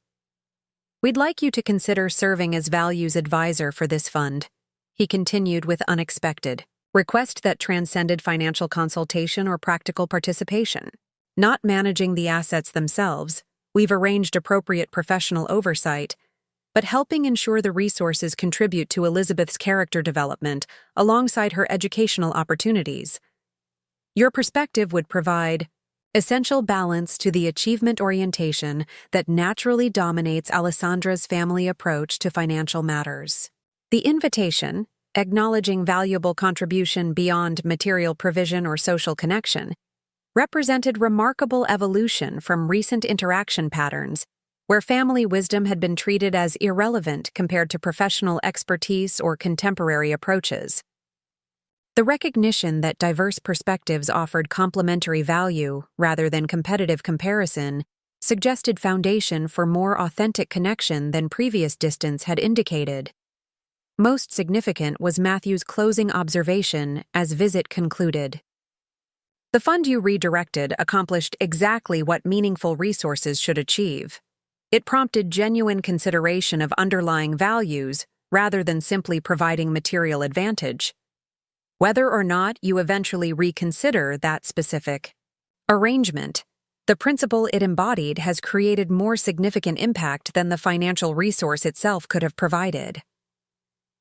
"We'd like you to consider serving as values advisor for this fund," he continued with unexpected request that transcended financial consultation or practical participation. "Not managing the assets themselves, we've arranged appropriate professional oversight, but helping ensure the resources contribute to Elizabeth's character development alongside her educational opportunities. Your perspective would provide essential balance to the achievement orientation that naturally dominates Alessandra's family approach to financial matters." The invitation, acknowledging valuable contribution beyond material provision or social connection, represented remarkable evolution from recent interaction patterns where family wisdom had been treated as irrelevant compared to professional expertise or contemporary approaches. The recognition that diverse perspectives offered complementary value rather than competitive comparison suggested foundation for more authentic connection than previous distance had indicated. Most significant was Matthew's closing observation as visit concluded. "The fund you redirected accomplished exactly what meaningful resources should achieve. It prompted genuine consideration of underlying values rather than simply providing material advantage. Whether or not you eventually reconsider that specific arrangement, the principle it embodied has created more significant impact than the financial resource itself could have provided."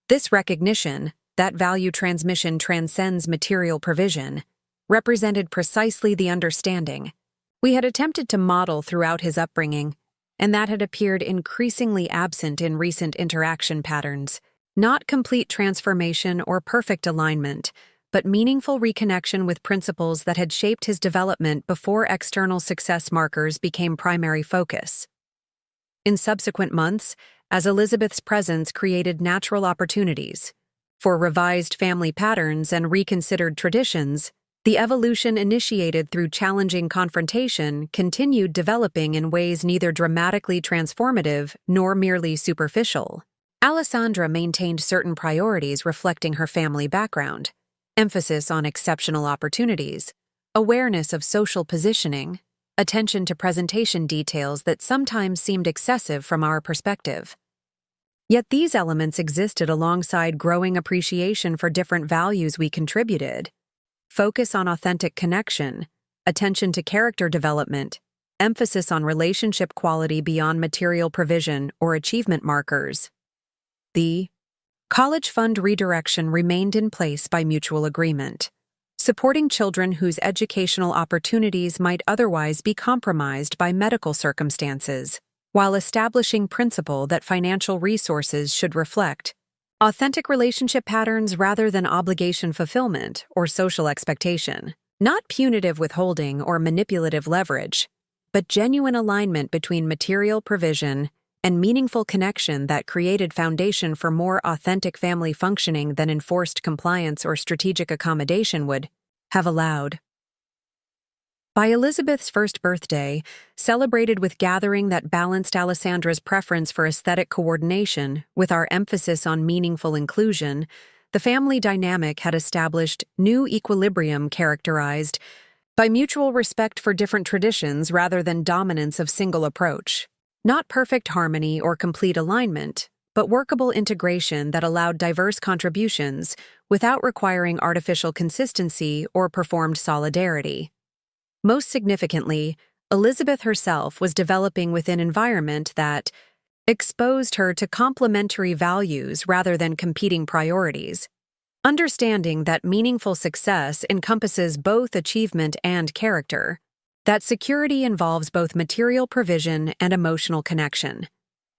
This recognition, that value transmission transcends material provision, represented precisely the understanding we had attempted to model throughout his upbringing, and that had appeared increasingly absent in recent interaction patterns. Not complete transformation or perfect alignment, but meaningful reconnection with principles that had shaped his development before external success markers became primary focus. In subsequent months, as Elizabeth's presence created natural opportunities for revised family patterns and reconsidered traditions, The evolution initiated through challenging confrontation continued developing in ways neither dramatically transformative nor merely superficial. Alessandra maintained certain priorities reflecting her family background: emphasis on exceptional opportunities, awareness of social positioning, attention to presentation details that sometimes seemed excessive from our perspective. Yet these elements existed alongside growing appreciation for different values we contributed: focus on authentic connection, attention to character development, emphasis on relationship quality beyond material provision or achievement markers. The college fund redirection remained in place by mutual agreement, supporting children whose educational opportunities might otherwise be compromised by medical circumstances, while establishing principle that financial resources should reflect authentic relationship patterns rather than obligation fulfillment or social expectation. Not punitive withholding or manipulative leverage, but genuine alignment between material provision and meaningful connection that created foundation for more authentic family functioning than enforced compliance or strategic accommodation would have allowed. By Elizabeth's first birthday, celebrated with gathering that balanced Alessandra's preference for aesthetic coordination with our emphasis on meaningful inclusion, the family dynamic had established new equilibrium characterized by mutual respect for different traditions rather than dominance of single approach. Not perfect harmony or complete alignment, but workable integration that allowed diverse contributions without requiring artificial consistency or performed solidarity. Most significantly, Elizabeth herself was developing within an environment that exposed her to complementary values rather than competing priorities. Understanding that meaningful success encompasses both achievement and character, that security involves both material provision and emotional connection,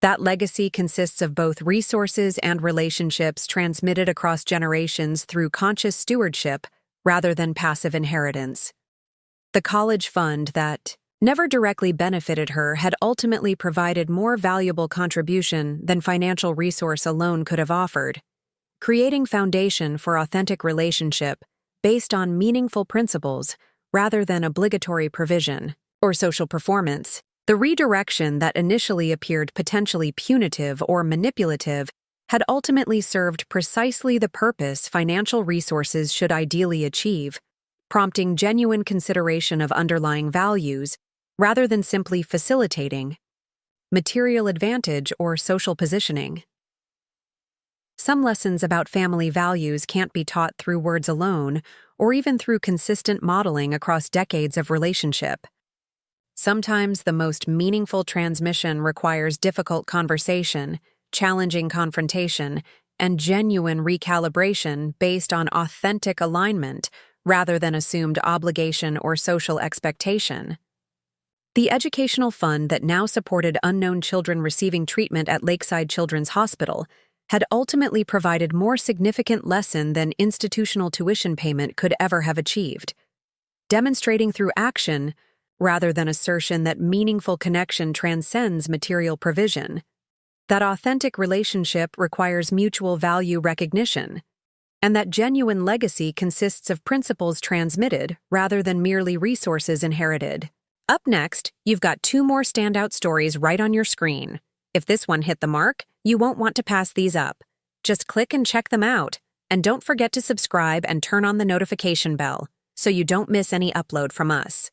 that legacy consists of both resources and relationships transmitted across generations through conscious stewardship rather than passive inheritance. The college fund that never directly benefited her had ultimately provided more valuable contribution than financial resource alone could have offered, creating foundation for authentic relationship based on meaningful principles rather than obligatory provision or social performance. The redirection that initially appeared potentially punitive or manipulative had ultimately served precisely the purpose financial resources should ideally achieve, prompting genuine consideration of underlying values rather than simply facilitating material advantage or social positioning. Some lessons about family values can't be taught through words alone or even through consistent modeling across decades of relationship. Sometimes the most meaningful transmission requires difficult conversation, challenging confrontation, and genuine recalibration based on authentic alignment rather than assumed obligation or social expectation. The educational fund that now supported unknown children receiving treatment at Lakeside Children's Hospital had ultimately provided more significant lesson than institutional tuition payment could ever have achieved, demonstrating through action rather than assertion that meaningful connection transcends material provision, that authentic relationship requires mutual value recognition, and that genuine legacy consists of principles transmitted rather than merely resources inherited. Up next, you've got 2 more standout stories right on your screen. If this one hit the mark, you won't want to pass these up. Just click and check them out, and don't forget to subscribe and turn on the notification bell so you don't miss any upload from us.